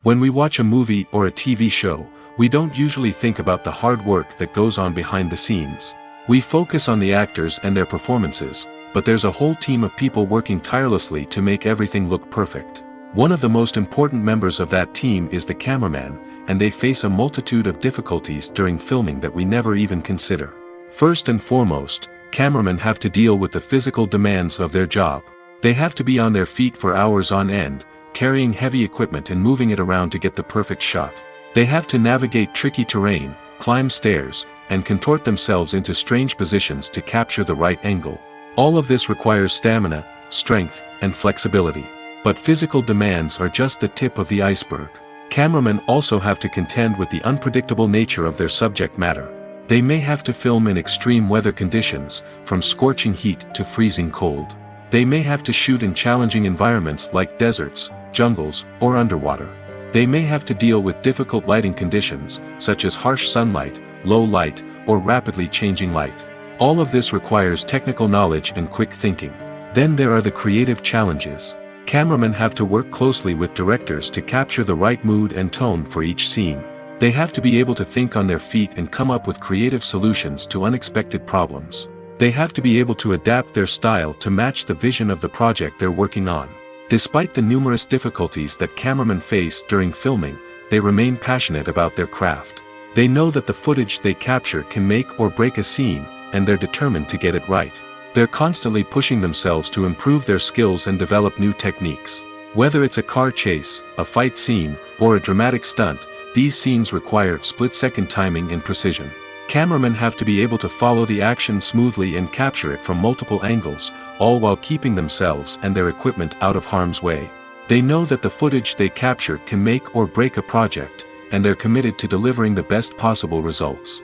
When we watch a movie or a TV show, we don't usually think about the hard work that goes on behind the scenes. We focus on the actors and their performances, but there's a whole team of people working tirelessly to make everything look perfect. One of the most important members of that team is the cameraman, and they face a multitude of difficulties during filming that we never even consider. First and foremost, cameramen have to deal with the physical demands of their job. They have to be on their feet for hours on end, carrying heavy equipment and moving it around to get the perfect shot. They have to navigate tricky terrain, climb stairs, and contort themselves into strange positions to capture the right angle. All of this requires stamina, strength, and flexibility. But physical demands are just the tip of the iceberg. Cameramen also have to contend with the unpredictable nature of their subject matter. They may have to film in extreme weather conditions, from scorching heat to freezing cold. They may have to shoot in challenging environments like deserts, jungles, or underwater. They may have to deal with difficult lighting conditions, such as harsh sunlight, low light, or rapidly changing light. All of this requires technical knowledge and quick thinking. Then there are the creative challenges. Cameramen have to work closely with directors to capture the right mood and tone for each scene. They have to be able to think on their feet and come up with creative solutions to unexpected problems. They have to be able to adapt their style to match the vision of the project they're working on. Despite the numerous difficulties that cameramen face during filming, they remain passionate about their craft. They know that the footage they capture can make or break a scene, and they're determined to get it right. They're constantly pushing themselves to improve their skills and develop new techniques. Whether it's a car chase, a fight scene, or a dramatic stunt, these scenes require split-second timing and precision. Cameramen have to be able to follow the action smoothly and capture it from multiple angles, all while keeping themselves and their equipment out of harm's way. They know that the footage they capture can make or break a project, and they're committed to delivering the best possible results.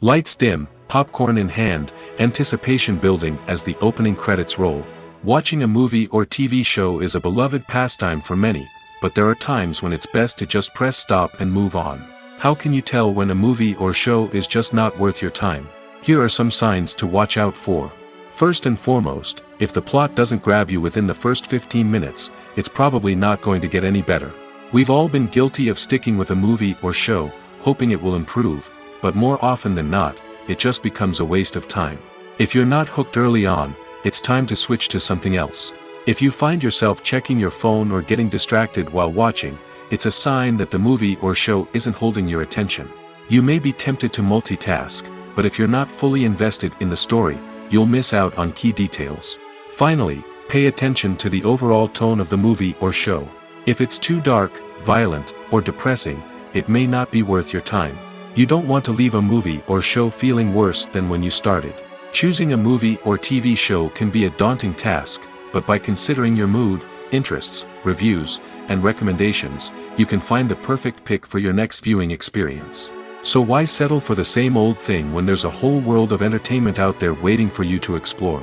Lights dim, popcorn in hand, anticipation building as the opening credits roll. Watching a movie or TV show is a beloved pastime for many, but there are times when it's best to just press stop and move on. How can you tell when a movie or show is just not worth your time? Here are some signs to watch out for. First and foremost, if the plot doesn't grab you within the first 15 minutes, it's probably not going to get any better. We've all been guilty of sticking with a movie or show, hoping it will improve, but more often than not, it just becomes a waste of time. If you're not hooked early on, it's time to switch to something else. If you find yourself checking your phone or getting distracted while watching, it's a sign that the movie or show isn't holding your attention. You may be tempted to multitask, but if you're not fully invested in the story, you'll miss out on key details. Finally, pay attention to the overall tone of the movie or show. If it's too dark, violent, or depressing, it may not be worth your time. You don't want to leave a movie or show feeling worse than when you started. Choosing a movie or TV show can be a daunting task, but by considering your mood, interests, reviews, and recommendations, you can find the perfect pick for your next viewing experience. So why settle for the same old thing when there's a whole world of entertainment out there waiting for you to explore?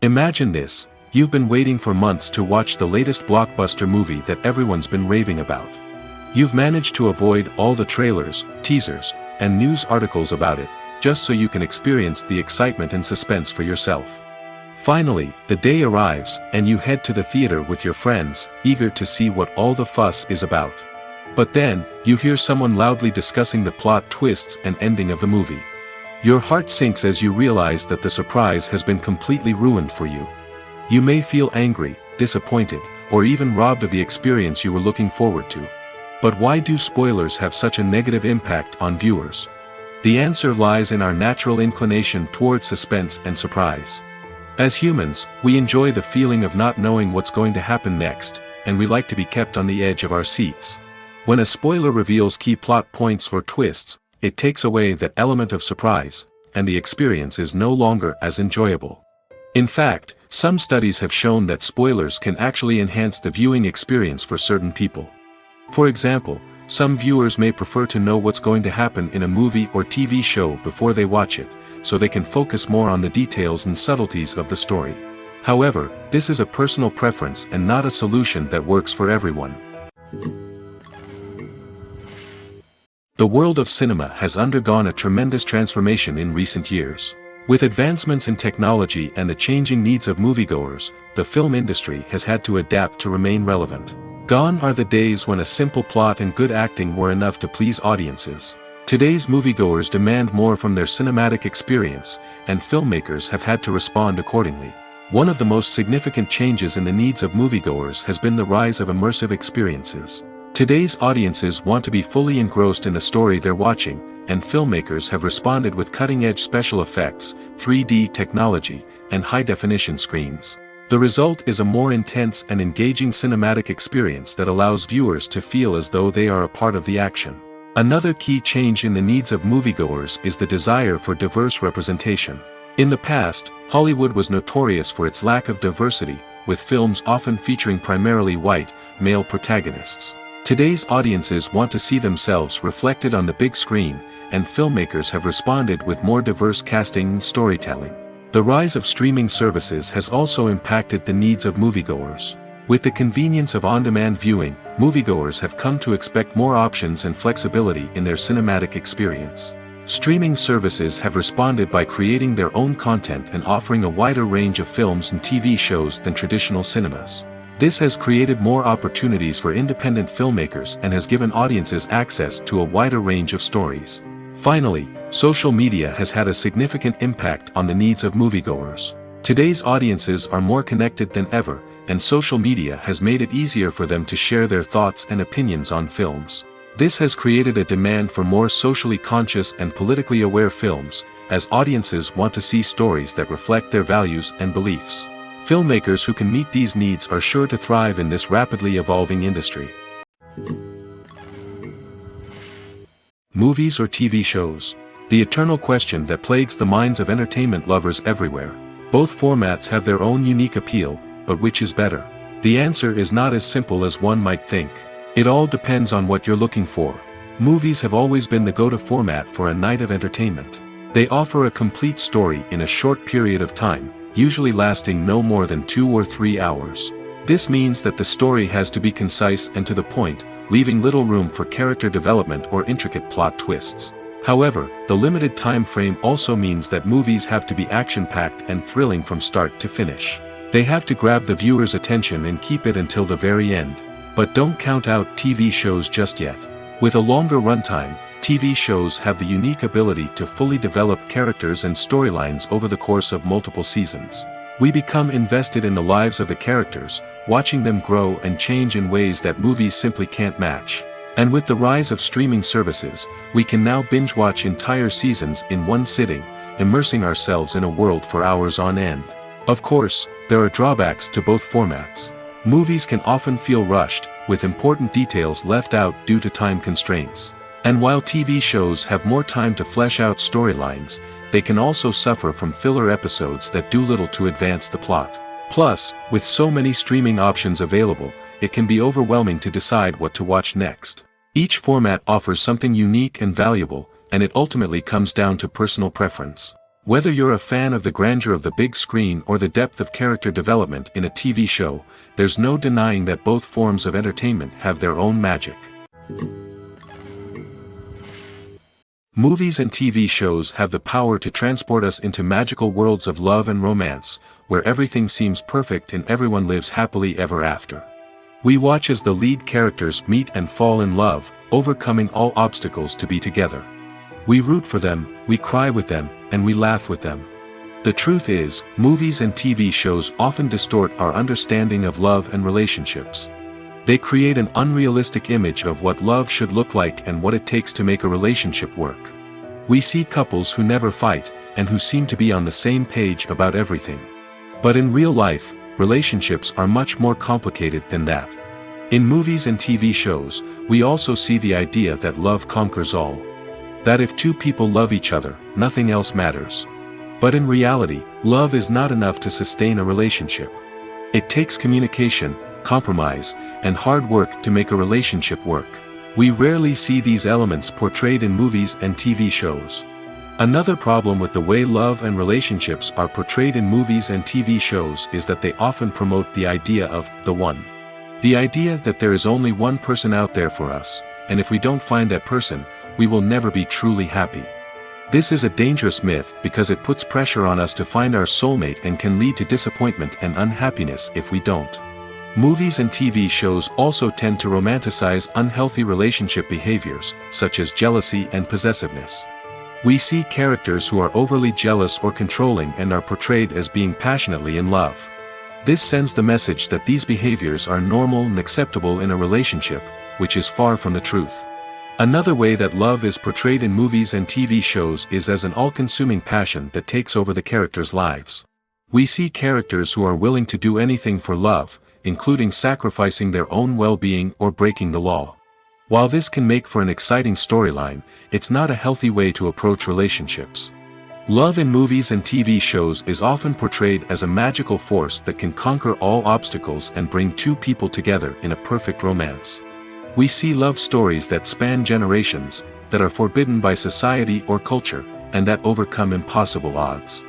Imagine this: you've been waiting for months to watch the latest blockbuster movie that everyone's been raving about. You've managed to avoid all the trailers, teasers, and news articles about it, just so you can experience the excitement and suspense for yourself. Finally, the day arrives, and you head to the theater with your friends, eager to see what all the fuss is about. But then, you hear someone loudly discussing the plot twists and ending of the movie. Your heart sinks as you realize that the surprise has been completely ruined for you. You may feel angry, disappointed, or even robbed of the experience you were looking forward to. But why do spoilers have such a negative impact on viewers? The answer lies in our natural inclination toward suspense and surprise. As humans, we enjoy the feeling of not knowing what's going to happen next, and we like to be kept on the edge of our seats. When a spoiler reveals key plot points or twists, it takes away that element of surprise, and the experience is no longer as enjoyable. In fact, some studies have shown that spoilers can actually enhance the viewing experience for certain people. For example, some viewers may prefer to know what's going to happen in a movie or TV show before they watch it, so they can focus more on the details and subtleties of the story. However, this is a personal preference and not a solution that works for everyone. The world of cinema has undergone a tremendous transformation in recent years. With advancements in technology and the changing needs of moviegoers, the film industry has had to adapt to remain relevant. Gone are the days when a simple plot and good acting were enough to please audiences. Today's moviegoers demand more from their cinematic experience, and filmmakers have had to respond accordingly. One of the most significant changes in the needs of moviegoers has been the rise of immersive experiences. Today's audiences want to be fully engrossed in the story they're watching, and filmmakers have responded with cutting-edge special effects, 3D technology, and high-definition screens. The result is a more intense and engaging cinematic experience that allows viewers to feel as though they are a part of the action. Another key change in the needs of moviegoers is the desire for diverse representation. In the past, Hollywood was notorious for its lack of diversity, with films often featuring primarily white, male protagonists. Today's audiences want to see themselves reflected on the big screen, and filmmakers have responded with more diverse casting and storytelling. The rise of streaming services has also impacted the needs of moviegoers. With the convenience of on-demand viewing, moviegoers have come to expect more options and flexibility in their cinematic experience. Streaming services have responded by creating their own content and offering a wider range of films and TV shows than traditional cinemas. This has created more opportunities for independent filmmakers and has given audiences access to a wider range of stories. Finally, social media has had a significant impact on the needs of moviegoers. Today's audiences are more connected than ever, and social media has made it easier for them to share their thoughts and opinions on films. This has created a demand for more socially conscious and politically aware films, as audiences want to see stories that reflect their values and beliefs. Filmmakers who can meet these needs are sure to thrive in this rapidly evolving industry. Movies or TV shows? The eternal question that plagues the minds of entertainment lovers everywhere. Both formats have their own unique appeal, but which is better? The answer is not as simple as one might think. It all depends on what you're looking for. Movies have always been the go-to format for a night of entertainment. They offer a complete story in a short period of time, usually lasting no more than 2 or 3 hours. This means that the story has to be concise and to the point, leaving little room for character development or intricate plot twists. However, the limited time frame also means that movies have to be action-packed and thrilling from start to finish. They have to grab the viewer's attention and keep it until the very end. But don't count out TV shows just yet. With a longer runtime, TV shows have the unique ability to fully develop characters and storylines over the course of multiple seasons. We become invested in the lives of the characters, watching them grow and change in ways that movies simply can't match. And with the rise of streaming services, we can now binge-watch entire seasons in one sitting, immersing ourselves in a world for hours on end. Of course, there are drawbacks to both formats. Movies can often feel rushed, with important details left out due to time constraints. And while TV shows have more time to flesh out storylines, they can also suffer from filler episodes that do little to advance the plot. Plus, with so many streaming options available, it can be overwhelming to decide what to watch next. Each format offers something unique and valuable, and it ultimately comes down to personal preference. Whether you're a fan of the grandeur of the big screen or the depth of character development in a TV show, there's no denying that both forms of entertainment have their own magic. Movies and TV shows have the power to transport us into magical worlds of love and romance, where everything seems perfect and everyone lives happily ever after. We watch as the lead characters meet and fall in love, overcoming all obstacles to be together. We root for them, we cry with them, and we laugh with them. The truth is, movies and TV shows often distort our understanding of love and relationships. They create an unrealistic image of what love should look like and what it takes to make a relationship work. We see couples who never fight, and who seem to be on the same page about everything. But in real life, relationships are much more complicated than that. In movies and TV shows, we also see the idea that love conquers all. That if two people love each other, nothing else matters. But in reality, love is not enough to sustain a relationship. It takes communication, compromise, and hard work to make a relationship work. We rarely see these elements portrayed in movies and TV shows. Another problem with the way love and relationships are portrayed in movies and TV shows is that they often promote the idea of the one. The idea that there is only one person out there for us, and if we don't find that person, we will never be truly happy. This is a dangerous myth because it puts pressure on us to find our soulmate and can lead to disappointment and unhappiness if we don't. Movies and TV shows also tend to romanticize unhealthy relationship behaviors, such as jealousy and possessiveness. We see characters who are overly jealous or controlling and are portrayed as being passionately in love. This sends the message that these behaviors are normal and acceptable in a relationship, which is far from the truth. Another way that love is portrayed in movies and TV shows is as an all-consuming passion that takes over the characters' lives. We see characters who are willing to do anything for love, including sacrificing their own well-being or breaking the law. While this can make for an exciting storyline, it's not a healthy way to approach relationships. Love in movies and TV shows is often portrayed as a magical force that can conquer all obstacles and bring two people together in a perfect romance. We see love stories that span generations, that are forbidden by society or culture, and that overcome impossible odds.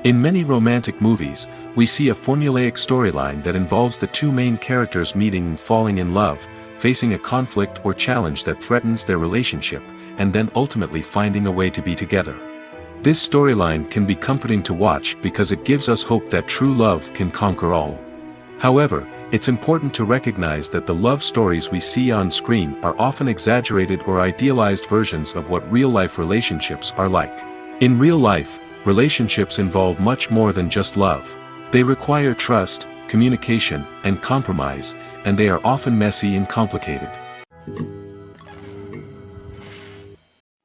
In many romantic movies, we see a formulaic storyline that involves the two main characters meeting and falling in love, facing a conflict or challenge that threatens their relationship, and then ultimately finding a way to be together. This storyline can be comforting to watch because it gives us hope that true love can conquer all. However, it's important to recognize that the love stories we see on screen are often exaggerated or idealized versions of what real-life relationships are like. In real life, relationships involve much more than just love. They require trust, communication, and compromise, and they are often messy and complicated.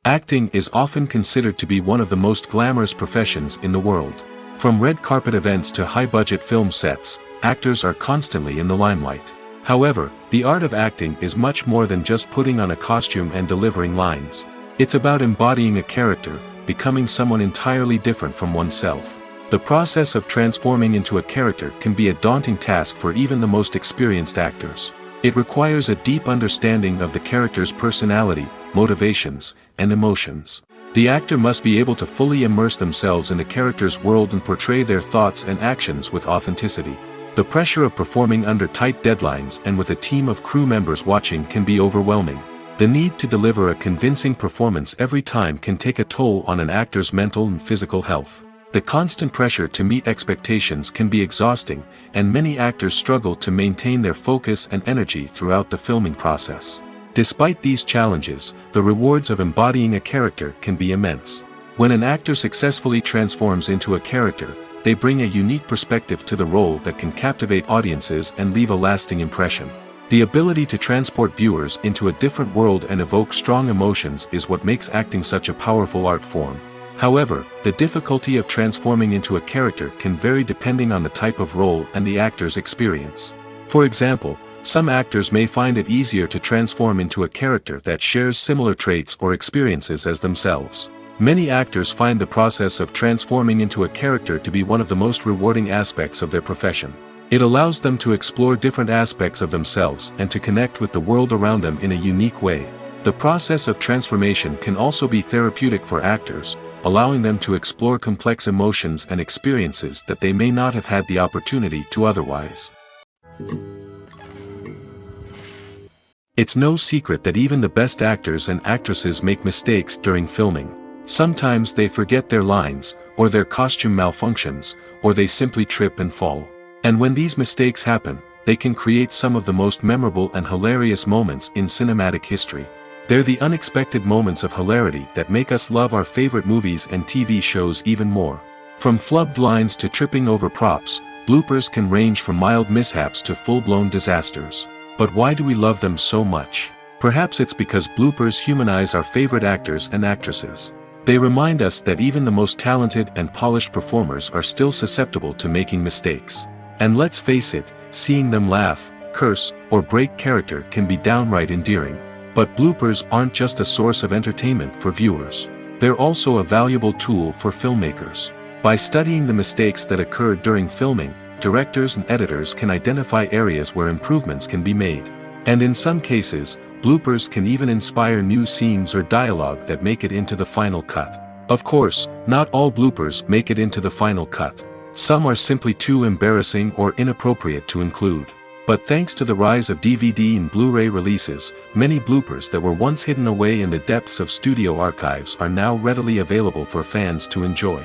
Acting is often considered to be one of the most glamorous professions in the world. From red carpet events to high-budget film sets, actors are constantly in the limelight. However, the art of acting is much more than just putting on a costume and delivering lines. It's about embodying a character, becoming someone entirely different from oneself. The process of transforming into a character can be a daunting task for even the most experienced actors. It requires a deep understanding of the character's personality, motivations, and emotions. The actor must be able to fully immerse themselves in the character's world and portray their thoughts and actions with authenticity. The pressure of performing under tight deadlines and with a team of crew members watching can be overwhelming. The need to deliver a convincing performance every time can take a toll on an actor's mental and physical health. The constant pressure to meet expectations can be exhausting, and many actors struggle to maintain their focus and energy throughout the filming process. Despite these challenges, the rewards of embodying a character can be immense. When an actor successfully transforms into a character, they bring a unique perspective to the role that can captivate audiences and leave a lasting impression. The ability to transport viewers into a different world and evoke strong emotions is what makes acting such a powerful art form. However, the difficulty of transforming into a character can vary depending on the type of role and the actor's experience. For example, some actors may find it easier to transform into a character that shares similar traits or experiences as themselves. Many actors find the process of transforming into a character to be one of the most rewarding aspects of their profession. It allows them to explore different aspects of themselves and to connect with the world around them in a unique way. The process of transformation can also be therapeutic for actors, allowing them to explore complex emotions and experiences that they may not have had the opportunity to otherwise. It's no secret that even the best actors and actresses make mistakes during filming. Sometimes they forget their lines, or their costume malfunctions, or they simply trip and fall. And when these mistakes happen, they can create some of the most memorable and hilarious moments in cinematic history. They're the unexpected moments of hilarity that make us love our favorite movies and TV shows even more. From flubbed lines to tripping over props, bloopers can range from mild mishaps to full-blown disasters. But why do we love them so much? Perhaps it's because bloopers humanize our favorite actors and actresses. They remind us that even the most talented and polished performers are still susceptible to making mistakes. And let's face it, seeing them laugh, curse, or break character can be downright endearing. But bloopers aren't just a source of entertainment for viewers. They're also a valuable tool for filmmakers. By studying the mistakes that occurred during filming, directors and editors can identify areas where improvements can be made. And in some cases, bloopers can even inspire new scenes or dialogue that make it into the final cut. Of course, not all bloopers make it into the final cut. Some are simply too embarrassing or inappropriate to include. But thanks to the rise of DVD and Blu-ray releases, many bloopers that were once hidden away in the depths of studio archives are now readily available for fans to enjoy.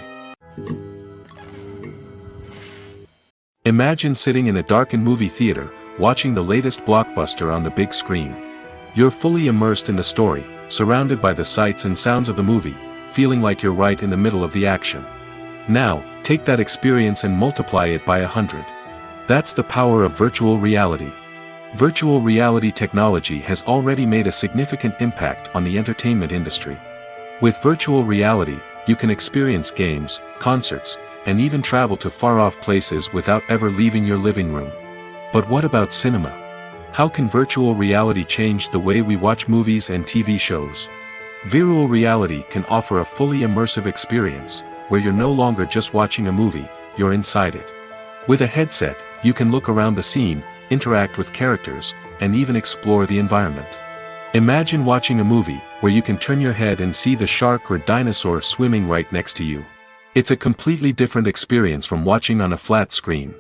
Imagine sitting in a darkened movie theater, watching the latest blockbuster on the big screen. You're fully immersed in the story, surrounded by the sights and sounds of the movie, feeling like you're right in the middle of the action. Now, take that experience and multiply it by 100. That's the power of virtual reality. Virtual reality technology has already made a significant impact on the entertainment industry. With virtual reality, you can experience games, concerts, and even travel to far-off places without ever leaving your living room. But what about cinema? How can virtual reality change the way we watch movies and TV shows? Virtual reality can offer a fully immersive experience, where you're no longer just watching a movie, you're inside it. With a headset, you can look around the scene, interact with characters, and even explore the environment. Imagine watching a movie where you can turn your head and see the shark or dinosaur swimming right next to you. It's a completely different experience from watching on a flat screen.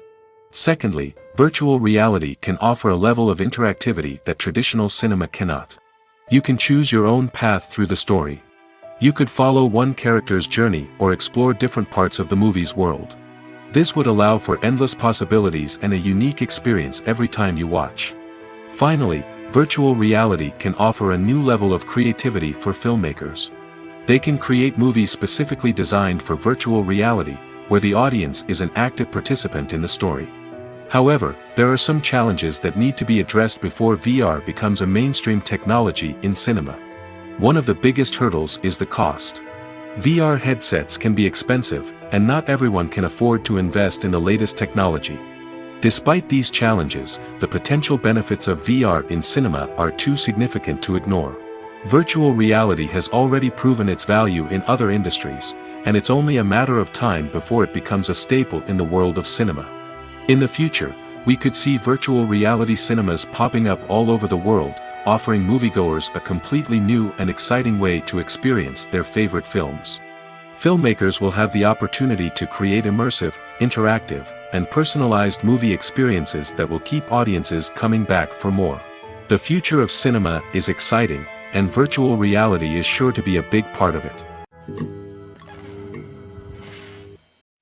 Secondly, virtual reality can offer a level of interactivity that traditional cinema cannot. You can choose your own path through the story. You could follow one character's journey or explore different parts of the movie's world. This would allow for endless possibilities and a unique experience every time you watch. Finally, virtual reality can offer a new level of creativity for filmmakers. They can create movies specifically designed for virtual reality, where the audience is an active participant in the story. However, there are some challenges that need to be addressed before VR becomes a mainstream technology in cinema. One of the biggest hurdles is the cost. VR headsets can be expensive, and not everyone can afford to invest in the latest technology. Despite these challenges, the potential benefits of VR in cinema are too significant to ignore. Virtual reality has already proven its value in other industries, and it's only a matter of time before it becomes a staple in the world of cinema. In the future, we could see virtual reality cinemas popping up all over the world, offering moviegoers a completely new and exciting way to experience their favorite films. Filmmakers will have the opportunity to create immersive, interactive, and personalized movie experiences that will keep audiences coming back for more. The future of cinema is exciting, and virtual reality is sure to be a big part of it.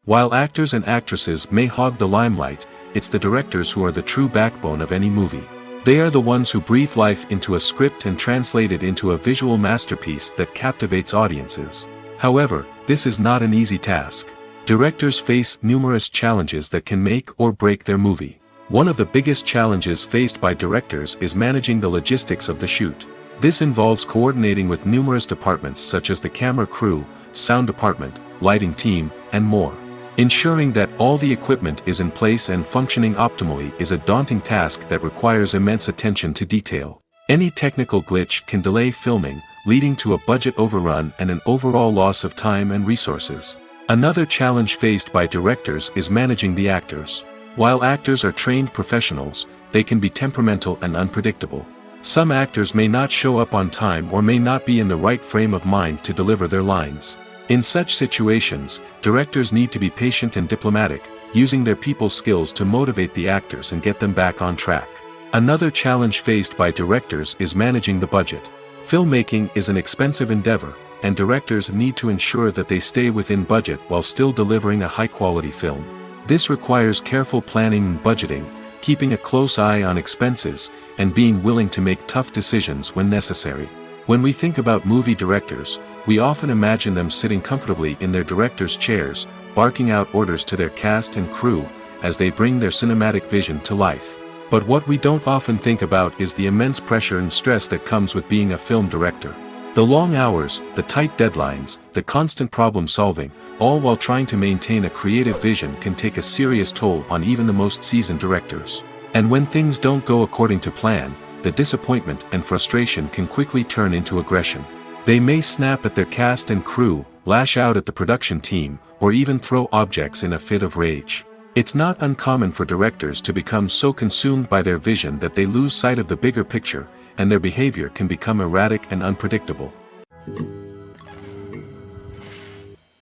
While actors and actresses may hog the limelight, it's the directors who are the true backbone of any movie. They are the ones who breathe life into a script and translate it into a visual masterpiece that captivates audiences. However, this is not an easy task. Directors face numerous challenges that can make or break their movie. One of the biggest challenges faced by directors is managing the logistics of the shoot. This involves coordinating with numerous departments such as the camera crew, sound department, lighting team, and more. Ensuring that all the equipment is in place and functioning optimally is a daunting task that requires immense attention to detail. Any technical glitch can delay filming, leading to a budget overrun and an overall loss of time and resources. Another challenge faced by directors is managing the actors. While actors are trained professionals, they can be temperamental and unpredictable. Some actors may not show up on time or may not be in the right frame of mind to deliver their lines. In such situations, directors need to be patient and diplomatic, using their people skills to motivate the actors and get them back on track. Another challenge faced by directors is managing the budget. Filmmaking is an expensive endeavor, and directors need to ensure that they stay within budget while still delivering a high-quality film. This requires careful planning and budgeting, keeping a close eye on expenses, and being willing to make tough decisions when necessary. When we think about movie directors, we often imagine them sitting comfortably in their director's chairs, barking out orders to their cast and crew, as they bring their cinematic vision to life. But what we don't often think about is the immense pressure and stress that comes with being a film director. The long hours, the tight deadlines, the constant problem solving, all while trying to maintain a creative vision can take a serious toll on even the most seasoned directors. And when things don't go according to plan, the disappointment and frustration can quickly turn into aggression. They may snap at their cast and crew, lash out at the production team, or even throw objects in a fit of rage. It's not uncommon for directors to become so consumed by their vision that they lose sight of the bigger picture, and their behavior can become erratic and unpredictable.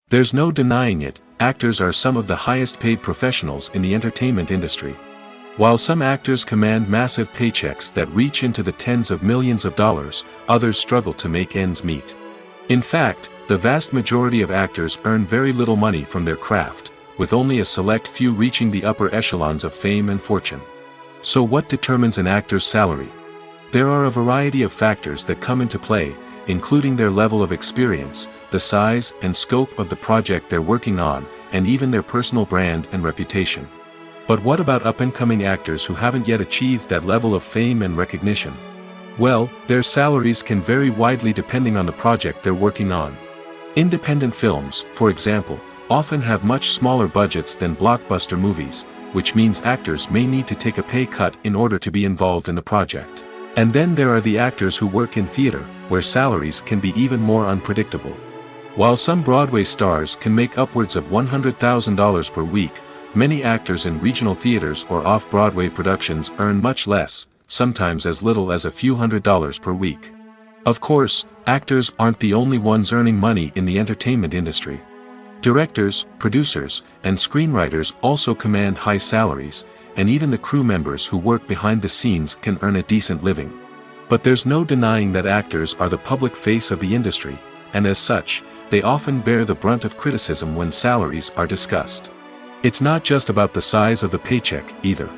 There's no denying it, actors are some of the highest paid professionals in the entertainment industry. While some actors command massive paychecks that reach into the tens of millions of dollars, others struggle to make ends meet. In fact, the vast majority of actors earn very little money from their craft, with only a select few reaching the upper echelons of fame and fortune. So what determines an actor's salary? There are a variety of factors that come into play, including their level of experience, the size and scope of the project they're working on, and even their personal brand and reputation. But what about up-and-coming actors who haven't yet achieved that level of fame and recognition? Well, their salaries can vary widely depending on the project they're working on. Independent films, for example, often have much smaller budgets than blockbuster movies, which means actors may need to take a pay cut in order to be involved in the project. And then there are the actors who work in theater, where salaries can be even more unpredictable. While some Broadway stars can make upwards of $100,000 per week, many actors in regional theaters or off-Broadway productions earn much less, sometimes as little as a few $100s per week. Of course, actors aren't the only ones earning money in the entertainment industry. Directors, producers, and screenwriters also command high salaries, and even the crew members who work behind the scenes can earn a decent living. But there's no denying that actors are the public face of the industry, and as such, they often bear the brunt of criticism when salaries are discussed. It's not just about the size of the paycheck, either.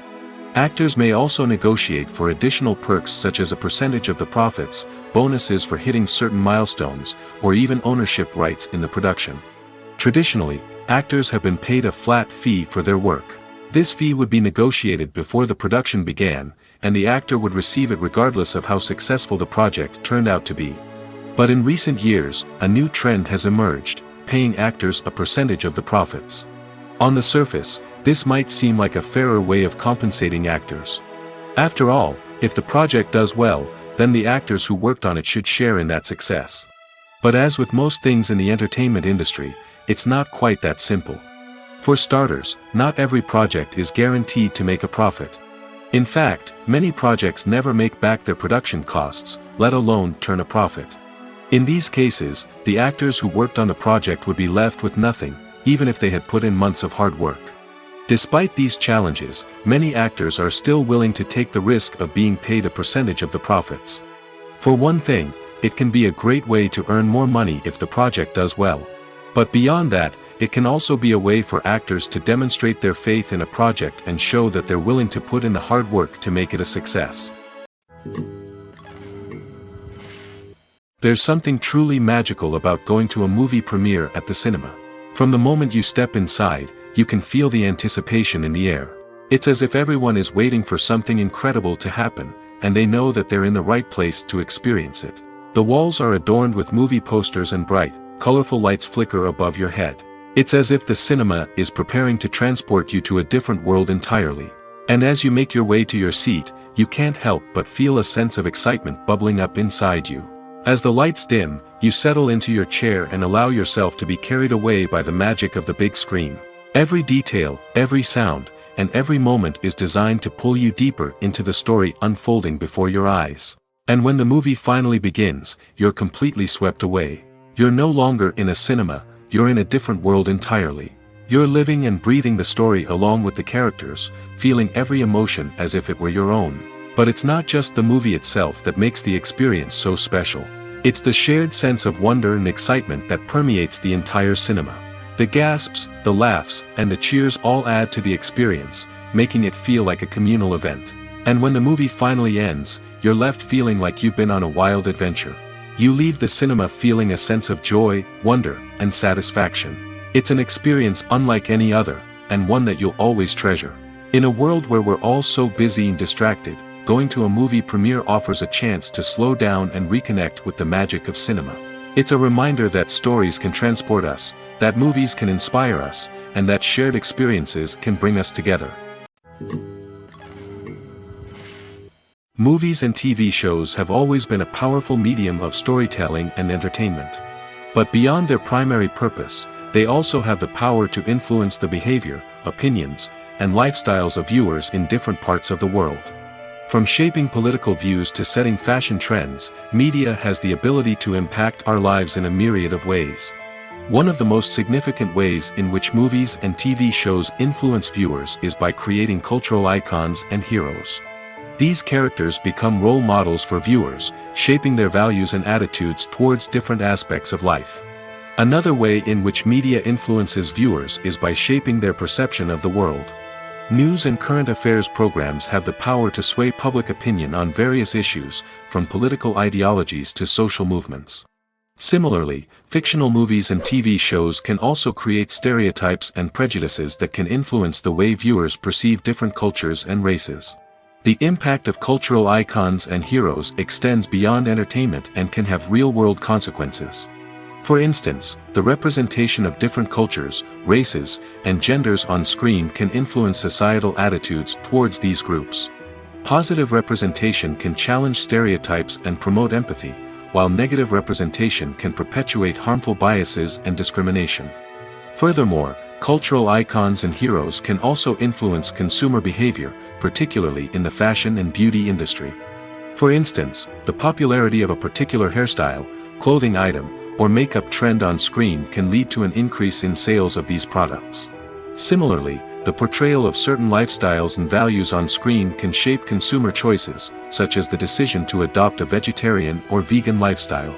Actors may also negotiate for additional perks such as a percentage of the profits, bonuses for hitting certain milestones, or even ownership rights in the production. Traditionally, actors have been paid a flat fee for their work. This fee would be negotiated before the production began, and the actor would receive it regardless of how successful the project turned out to be. But in recent years, a new trend has emerged, paying actors a percentage of the profits. On the surface, this might seem like a fairer way of compensating actors. After all, if the project does well, then the actors who worked on it should share in that success. But as with most things in the entertainment industry, it's not quite that simple. For starters, not every project is guaranteed to make a profit. In fact, many projects never make back their production costs, let alone turn a profit. In these cases, the actors who worked on the project would be left with nothing, even if they had put in months of hard work. Despite these challenges, many actors are still willing to take the risk of being paid a percentage of the profits. For one thing, it can be a great way to earn more money if the project does well. But beyond that, it can also be a way for actors to demonstrate their faith in a project and show that they're willing to put in the hard work to make it a success. There's something truly magical about going to a movie premiere at the cinema. From the moment you step inside, you can feel the anticipation in the air. It's as if everyone is waiting for something incredible to happen, and they know that they're in the right place to experience it. The walls are adorned with movie posters and bright, colorful lights flicker above your head. It's as if the cinema is preparing to transport you to a different world entirely. And as you make your way to your seat, you can't help but feel a sense of excitement bubbling up inside you. As the lights dim, you settle into your chair and allow yourself to be carried away by the magic of the big screen. Every detail, every sound, and every moment is designed to pull you deeper into the story unfolding before your eyes. And when the movie finally begins, you're completely swept away. You're no longer in a cinema, you're in a different world entirely. You're living and breathing the story along with the characters, feeling every emotion as if it were your own. But it's not just the movie itself that makes the experience so special. It's the shared sense of wonder and excitement that permeates the entire cinema. The gasps, the laughs, and the cheers all add to the experience, making it feel like a communal event. And when the movie finally ends, you're left feeling like you've been on a wild adventure. You leave the cinema feeling a sense of joy, wonder, and satisfaction. It's an experience unlike any other, and one that you'll always treasure. In a world where we're all so busy and distracted, going to a movie premiere offers a chance to slow down and reconnect with the magic of cinema. It's a reminder that stories can transport us, that movies can inspire us, and that shared experiences can bring us together. Movies and TV shows have always been a powerful medium of storytelling and entertainment. But beyond their primary purpose, they also have the power to influence the behavior, opinions, and lifestyles of viewers in different parts of the world. From shaping political views to setting fashion trends, media has the ability to impact our lives in a myriad of ways. One of the most significant ways in which movies and TV shows influence viewers is by creating cultural icons and heroes. These characters become role models for viewers, shaping their values and attitudes towards different aspects of life. Another way in which media influences viewers is by shaping their perception of the world. News and current affairs programs have the power to sway public opinion on various issues, from political ideologies to social movements. Similarly, fictional movies and TV shows can also create stereotypes and prejudices that can influence the way viewers perceive different cultures and races. The impact of cultural icons and heroes extends beyond entertainment and can have real-world consequences. For instance, the representation of different cultures, races, and genders on screen can influence societal attitudes towards these groups. Positive representation can challenge stereotypes and promote empathy, while negative representation can perpetuate harmful biases and discrimination. Furthermore, cultural icons and heroes can also influence consumer behavior, particularly in the fashion and beauty industry. For instance, the popularity of a particular hairstyle, clothing item, or makeup trend on screen can lead to an increase in sales of these products. Similarly, the portrayal of certain lifestyles and values on screen can shape consumer choices, such as the decision to adopt a vegetarian or vegan lifestyle.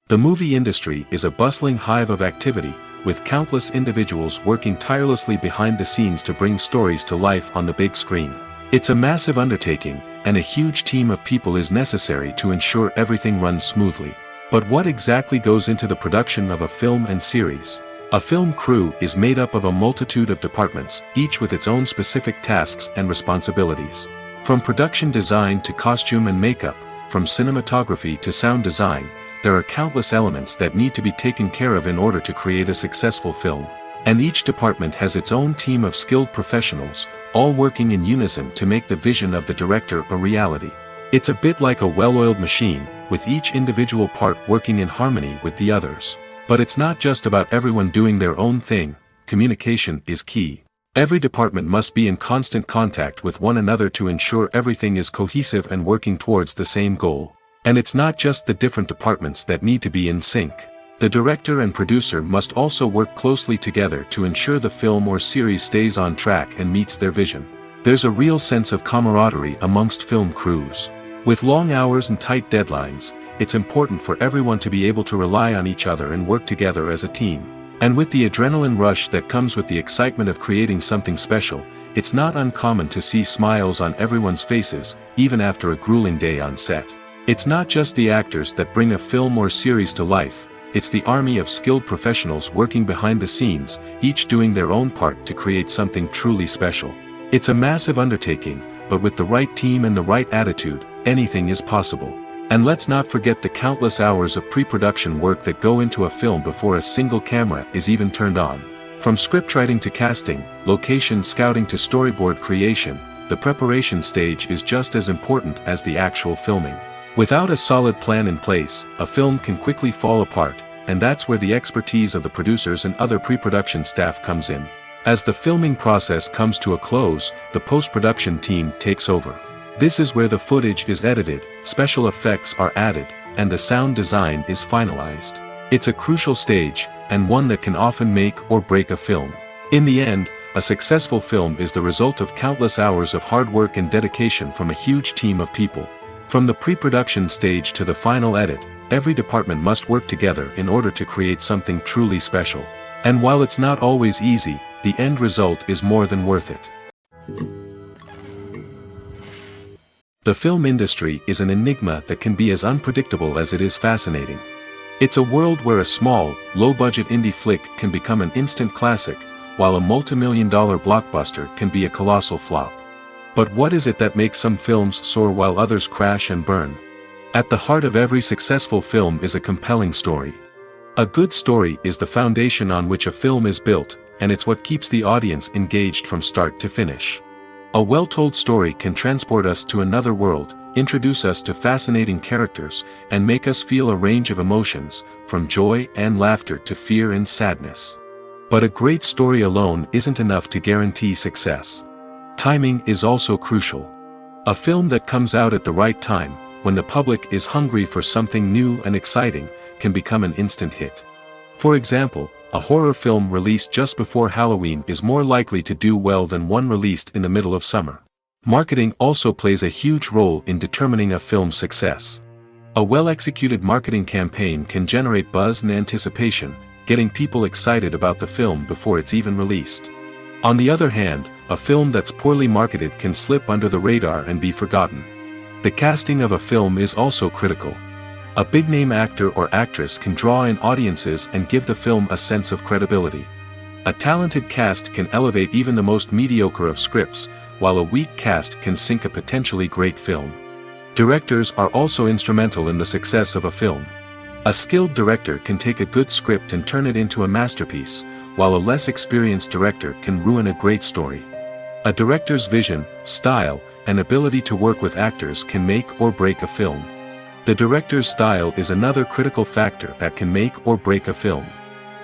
The movie industry is a bustling hive of activity, with countless individuals working tirelessly behind the scenes to bring stories to life on the big screen. It's a massive undertaking, and a huge team of people is necessary to ensure everything runs smoothly. But what exactly goes into the production of a film and series? A film crew is made up of a multitude of departments, each with its own specific tasks and responsibilities. From production design to costume and makeup, from cinematography to sound design, there are countless elements that need to be taken care of in order to create a successful film. And each department has its own team of skilled professionals, all working in unison to make the vision of the director a reality. It's a bit like a well-oiled machine, with each individual part working in harmony with the others. But it's not just about everyone doing their own thing. Communication is key. Every department must be in constant contact with one another to ensure everything is cohesive and working towards the same goal. And it's not just the different departments that need to be in sync. The director and producer must also work closely together to ensure the film or series stays on track and meets their vision. There's a real sense of camaraderie amongst film crews. With long hours and tight deadlines, it's important for everyone to be able to rely on each other and work together as a team. And with the adrenaline rush that comes with the excitement of creating something special, it's not uncommon to see smiles on everyone's faces, even after a grueling day on set. It's not just the actors that bring a film or series to life, it's the army of skilled professionals working behind the scenes, each doing their own part to create something truly special. It's a massive undertaking, but with the right team and the right attitude, anything is possible. And let's not forget the countless hours of pre-production work that go into a film before a single camera is even turned on. From scriptwriting to casting, location scouting to storyboard creation, the preparation stage is just as important as the actual filming. Without a solid plan in place, a film can quickly fall apart, and that's where the expertise of the producers and other pre-production staff comes in. As the filming process comes to a close, the post-production team takes over. This is where the footage is edited, special effects are added, and the sound design is finalized. It's a crucial stage, and one that can often make or break a film. In the end, a successful film is the result of countless hours of hard work and dedication from a huge team of people. From the pre-production stage to the final edit, every department must work together in order to create something truly special. And while it's not always easy, the end result is more than worth it. The film industry is an enigma that can be as unpredictable as it is fascinating. It's a world where a small, low-budget indie flick can become an instant classic, while a multi-million-dollar blockbuster can be a colossal flop. But what is it that makes some films soar while others crash and burn? At the heart of every successful film is a compelling story. A good story is the foundation on which a film is built, and it's what keeps the audience engaged from start to finish. A well-told story can transport us to another world, introduce us to fascinating characters, and make us feel a range of emotions, from joy and laughter to fear and sadness. But a great story alone isn't enough to guarantee success. Timing is also crucial. A film that comes out at the right time, when the public is hungry for something new and exciting, can become an instant hit. For example, a horror film released just before Halloween is more likely to do well than one released in the middle of summer. Marketing also plays a huge role in determining a film's success. A well-executed marketing campaign can generate buzz and anticipation, getting people excited about the film before it's even released. On the other hand, a film that's poorly marketed can slip under the radar and be forgotten. The casting of a film is also critical. A big-name actor or actress can draw in audiences and give the film a sense of credibility. A talented cast can elevate even the most mediocre of scripts, while a weak cast can sink a potentially great film. Directors are also instrumental in the success of a film. A skilled director can take a good script and turn it into a masterpiece, while a less experienced director can ruin a great story. A director's vision, style, and ability to work with actors can make or break a film. The director's style is another critical factor that can make or break a film.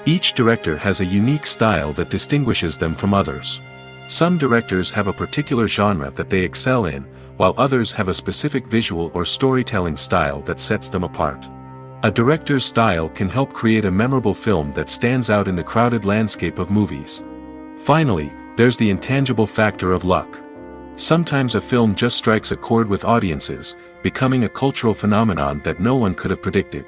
Each director has a unique style that distinguishes them from others. Some directors have a particular genre that they excel in, while others have a specific visual or storytelling style that sets them apart. A director's style can help create a memorable film that stands out in the crowded landscape of movies. Finally, there's the intangible factor of luck. Sometimes a film just strikes a chord with audiences, becoming a cultural phenomenon that no one could have predicted.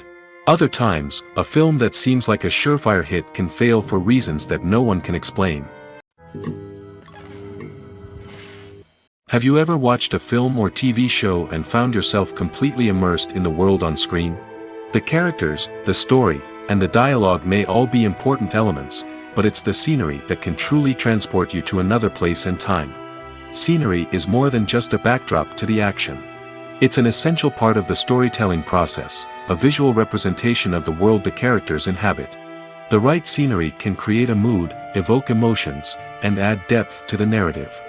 Other times, a film that seems like a surefire hit can fail for reasons that no one can explain. Have you ever watched a film or TV show and found yourself completely immersed in the world on screen? The characters, the story, and the dialogue may all be important elements, but it's the scenery that can truly transport you to another place and time. Scenery is more than just a backdrop to the action. It's an essential part of the storytelling process, a visual representation of the world the characters inhabit. The right scenery can create a mood, evoke emotions, and add depth to the narrative.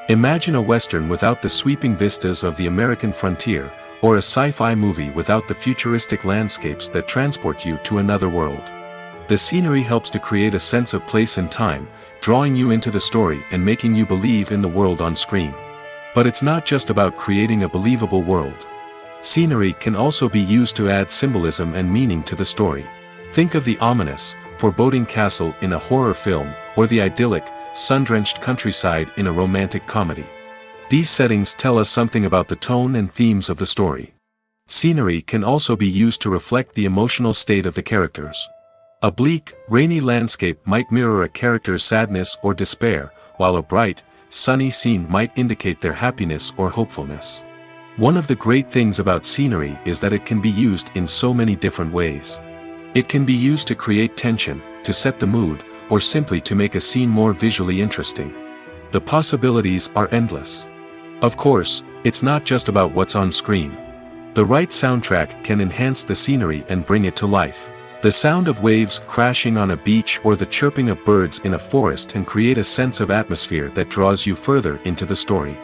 Imagine a Western without the sweeping vistas of the American frontier, or a sci-fi movie without the futuristic landscapes that transport you to another world. The scenery helps to create a sense of place and time, drawing you into the story and making you believe in the world on screen. But it's not just about creating a believable world. Scenery can also be used to add symbolism and meaning to the story. Think of the ominous, foreboding castle in a horror film, or the idyllic, sun-drenched countryside in a romantic comedy. These settings tell us something about the tone and themes of the story. Scenery can also be used to reflect the emotional state of the characters. A bleak, rainy landscape might mirror a character's sadness or despair, while a bright, sunny scene might indicate their happiness or hopefulness. One of the great things about scenery is that it can be used in so many different ways. It can be used to create tension, to set the mood, or simply to make a scene more visually interesting. The possibilities are endless. Of course, it's not just about what's on screen. The right soundtrack can enhance the scenery and bring it to life. The sound of waves crashing on a beach or the chirping of birds in a forest can create a sense of atmosphere that draws you further into the story.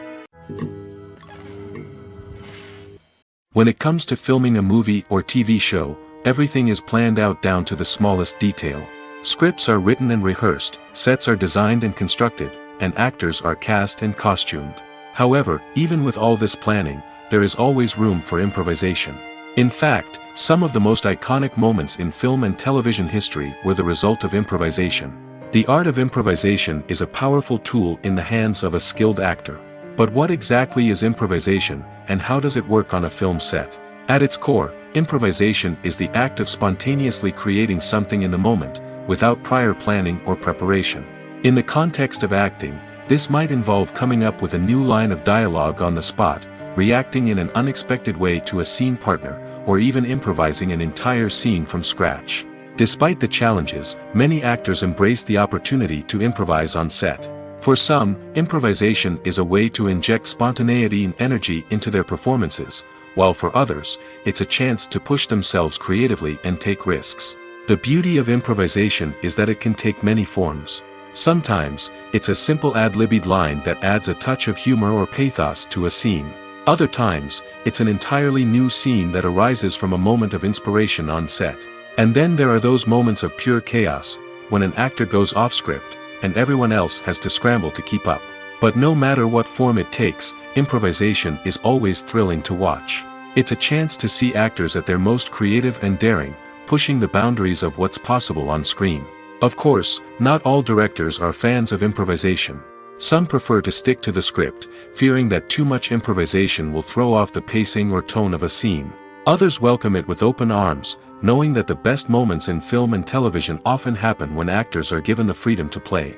When it comes to filming a movie or TV show, everything is planned out down to the smallest detail. Scripts are written and rehearsed, sets are designed and constructed, and actors are cast and costumed. However, even with all this planning, there is always room for improvisation. In fact, some of the most iconic moments in film and television history were the result of improvisation. The art of improvisation is a powerful tool in the hands of a skilled actor. But what exactly is improvisation, and how does it work on a film set? At its core, improvisation is the act of spontaneously creating something in the moment, without prior planning or preparation. In the context of acting, this might involve coming up with a new line of dialogue on the spot, reacting in an unexpected way to a scene partner, or even improvising an entire scene from scratch. Despite the challenges, many actors embrace the opportunity to improvise on set. For some, improvisation is a way to inject spontaneity and energy into their performances, while for others, it's a chance to push themselves creatively and take risks. The beauty of improvisation is that it can take many forms. Sometimes, it's a simple ad-libbed line that adds a touch of humor or pathos to a scene. Other times, it's an entirely new scene that arises from a moment of inspiration on set. And then there are those moments of pure chaos, when an actor goes off script, and everyone else has to scramble to keep up. But no matter what form it takes, improvisation is always thrilling to watch. It's a chance to see actors at their most creative and daring, pushing the boundaries of what's possible on screen. Of course, not all directors are fans of improvisation. Some prefer to stick to the script, fearing that too much improvisation will throw off the pacing or tone of a scene. Others welcome it with open arms, knowing that the best moments in film and television often happen when actors are given the freedom to play.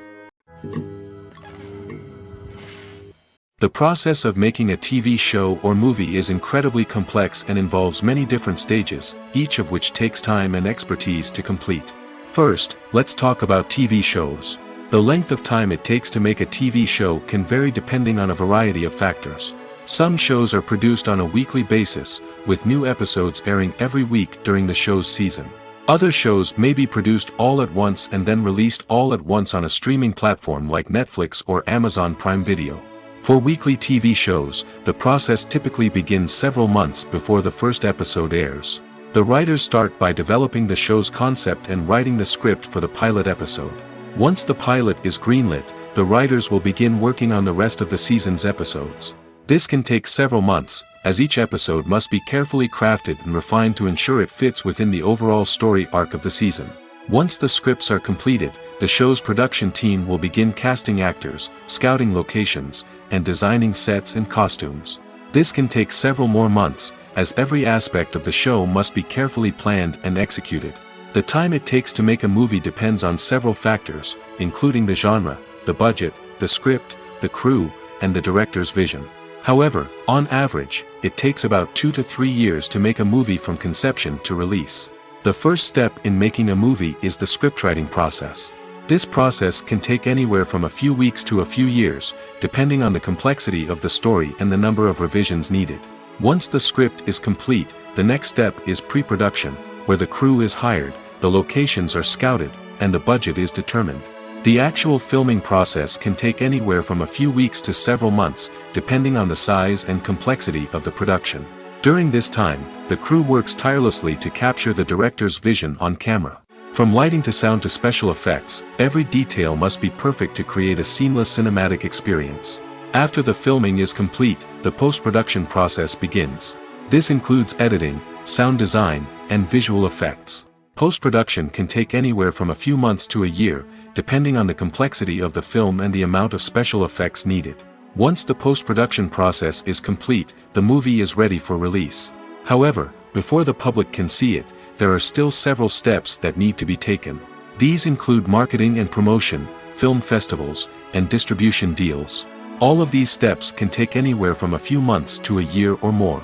The process of making a TV show or movie is incredibly complex and involves many different stages, each of which takes time and expertise to complete. First, let's talk about TV shows. The length of time it takes to make a TV show can vary depending on a variety of factors. Some shows are produced on a weekly basis, with new episodes airing every week during the show's season. Other shows may be produced all at once and then released all at once on a streaming platform like Netflix or Amazon Prime Video. For weekly TV shows, the process typically begins several months before the first episode airs. The writers start by developing the show's concept and writing the script for the pilot episode. Once the pilot is greenlit, the writers will begin working on the rest of the season's episodes. This can take several months, as each episode must be carefully crafted and refined to ensure it fits within the overall story arc of the season. Once the scripts are completed, the show's production team will begin casting actors, scouting locations, and designing sets and costumes. This can take several more months, as every aspect of the show must be carefully planned and executed. The time it takes to make a movie depends on several factors, including the genre, the budget, the script, the crew, and the director's vision. However, on average, it takes about 2 to 3 years to make a movie from conception to release. The first step in making a movie is the scriptwriting process. This process can take anywhere from a few weeks to a few years, depending on the complexity of the story and the number of revisions needed. Once the script is complete, the next step is pre-production, where the crew is hired, the locations are scouted, and the budget is determined. The actual filming process can take anywhere from a few weeks to several months, depending on the size and complexity of the production. During this time, the crew works tirelessly to capture the director's vision on camera. From lighting to sound to special effects, every detail must be perfect to create a seamless cinematic experience. After the filming is complete, the post-production process begins. This includes editing, sound design, and visual effects. Post-production can take anywhere from a few months to a year, depending on the complexity of the film and the amount of special effects needed. Once the post-production process is complete, the movie is ready for release. However, before the public can see it, there are still several steps that need to be taken. These include marketing and promotion, film festivals, and distribution deals. All of these steps can take anywhere from a few months to a year or more.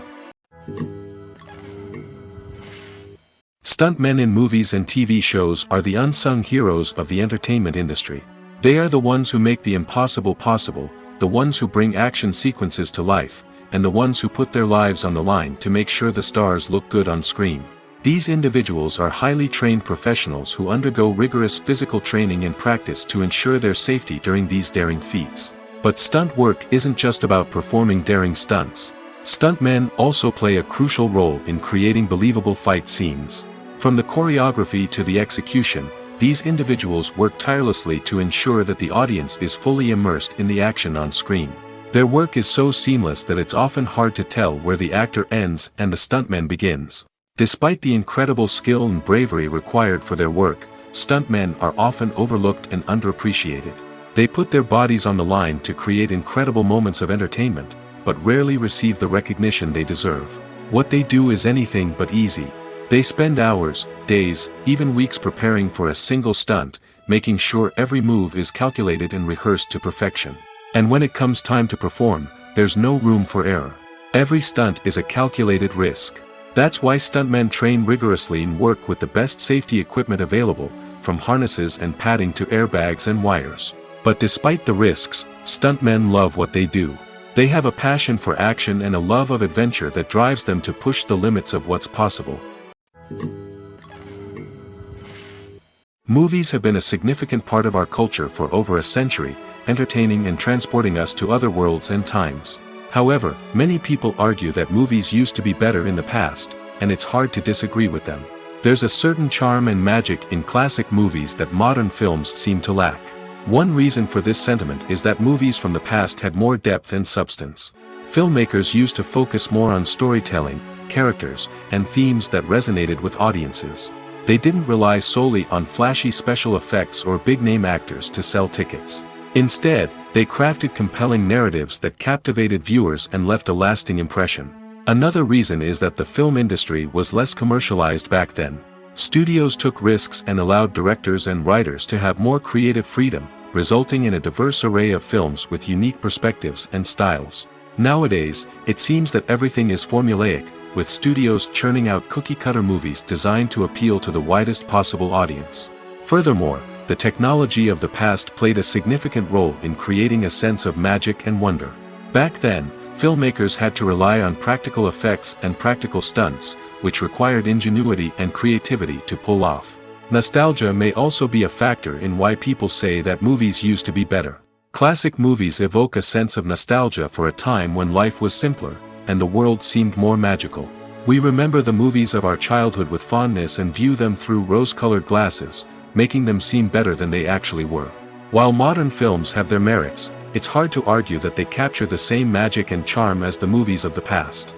Stuntmen in movies and TV shows are the unsung heroes of the entertainment industry. They are the ones who make the impossible possible, the ones who bring action sequences to life, and the ones who put their lives on the line to make sure the stars look good on screen. These individuals are highly trained professionals who undergo rigorous physical training and practice to ensure their safety during these daring feats. But stunt work isn't just about performing daring stunts. Stuntmen also play a crucial role in creating believable fight scenes. From the choreography to the execution, these individuals work tirelessly to ensure that the audience is fully immersed in the action on screen. Their work is so seamless that it's often hard to tell where the actor ends and the stuntman begins. Despite the incredible skill and bravery required for their work, stuntmen are often overlooked and underappreciated. They put their bodies on the line to create incredible moments of entertainment, but rarely receive the recognition they deserve. What they do is anything but easy. They spend hours, days, even weeks preparing for a single stunt, making sure every move is calculated and rehearsed to perfection. And when it comes time to perform, there's no room for error. Every stunt is a calculated risk. That's why stuntmen train rigorously and work with the best safety equipment available, from harnesses and padding to airbags and wires. But despite the risks, stuntmen love what they do. They have a passion for action and a love of adventure that drives them to push the limits of what's possible. Movies have been a significant part of our culture for over a century, entertaining and transporting us to other worlds and times. However, many people argue that movies used to be better in the past, and it's hard to disagree with them. There's a certain charm and magic in classic movies that modern films seem to lack. One reason for this sentiment is that movies from the past had more depth and substance. Filmmakers used to focus more on storytelling, characters, and themes that resonated with audiences. They didn't rely solely on flashy special effects or big-name actors to sell tickets. Instead, they crafted compelling narratives that captivated viewers and left a lasting impression. Another reason is that the film industry was less commercialized back then. Studios took risks and allowed directors and writers to have more creative freedom, resulting in a diverse array of films with unique perspectives and styles. Nowadays, it seems that everything is formulaic, with studios churning out cookie-cutter movies designed to appeal to the widest possible audience. Furthermore, the technology of the past played a significant role in creating a sense of magic and wonder. Back then, filmmakers had to rely on practical effects and practical stunts, which required ingenuity and creativity to pull off. Nostalgia may also be a factor in why people say that movies used to be better. Classic movies evoke a sense of nostalgia for a time when life was simpler, and the world seemed more magical. We remember the movies of our childhood with fondness and view them through rose-colored glasses, making them seem better than they actually were. While modern films have their merits, it's hard to argue that they capture the same magic and charm as the movies of the past.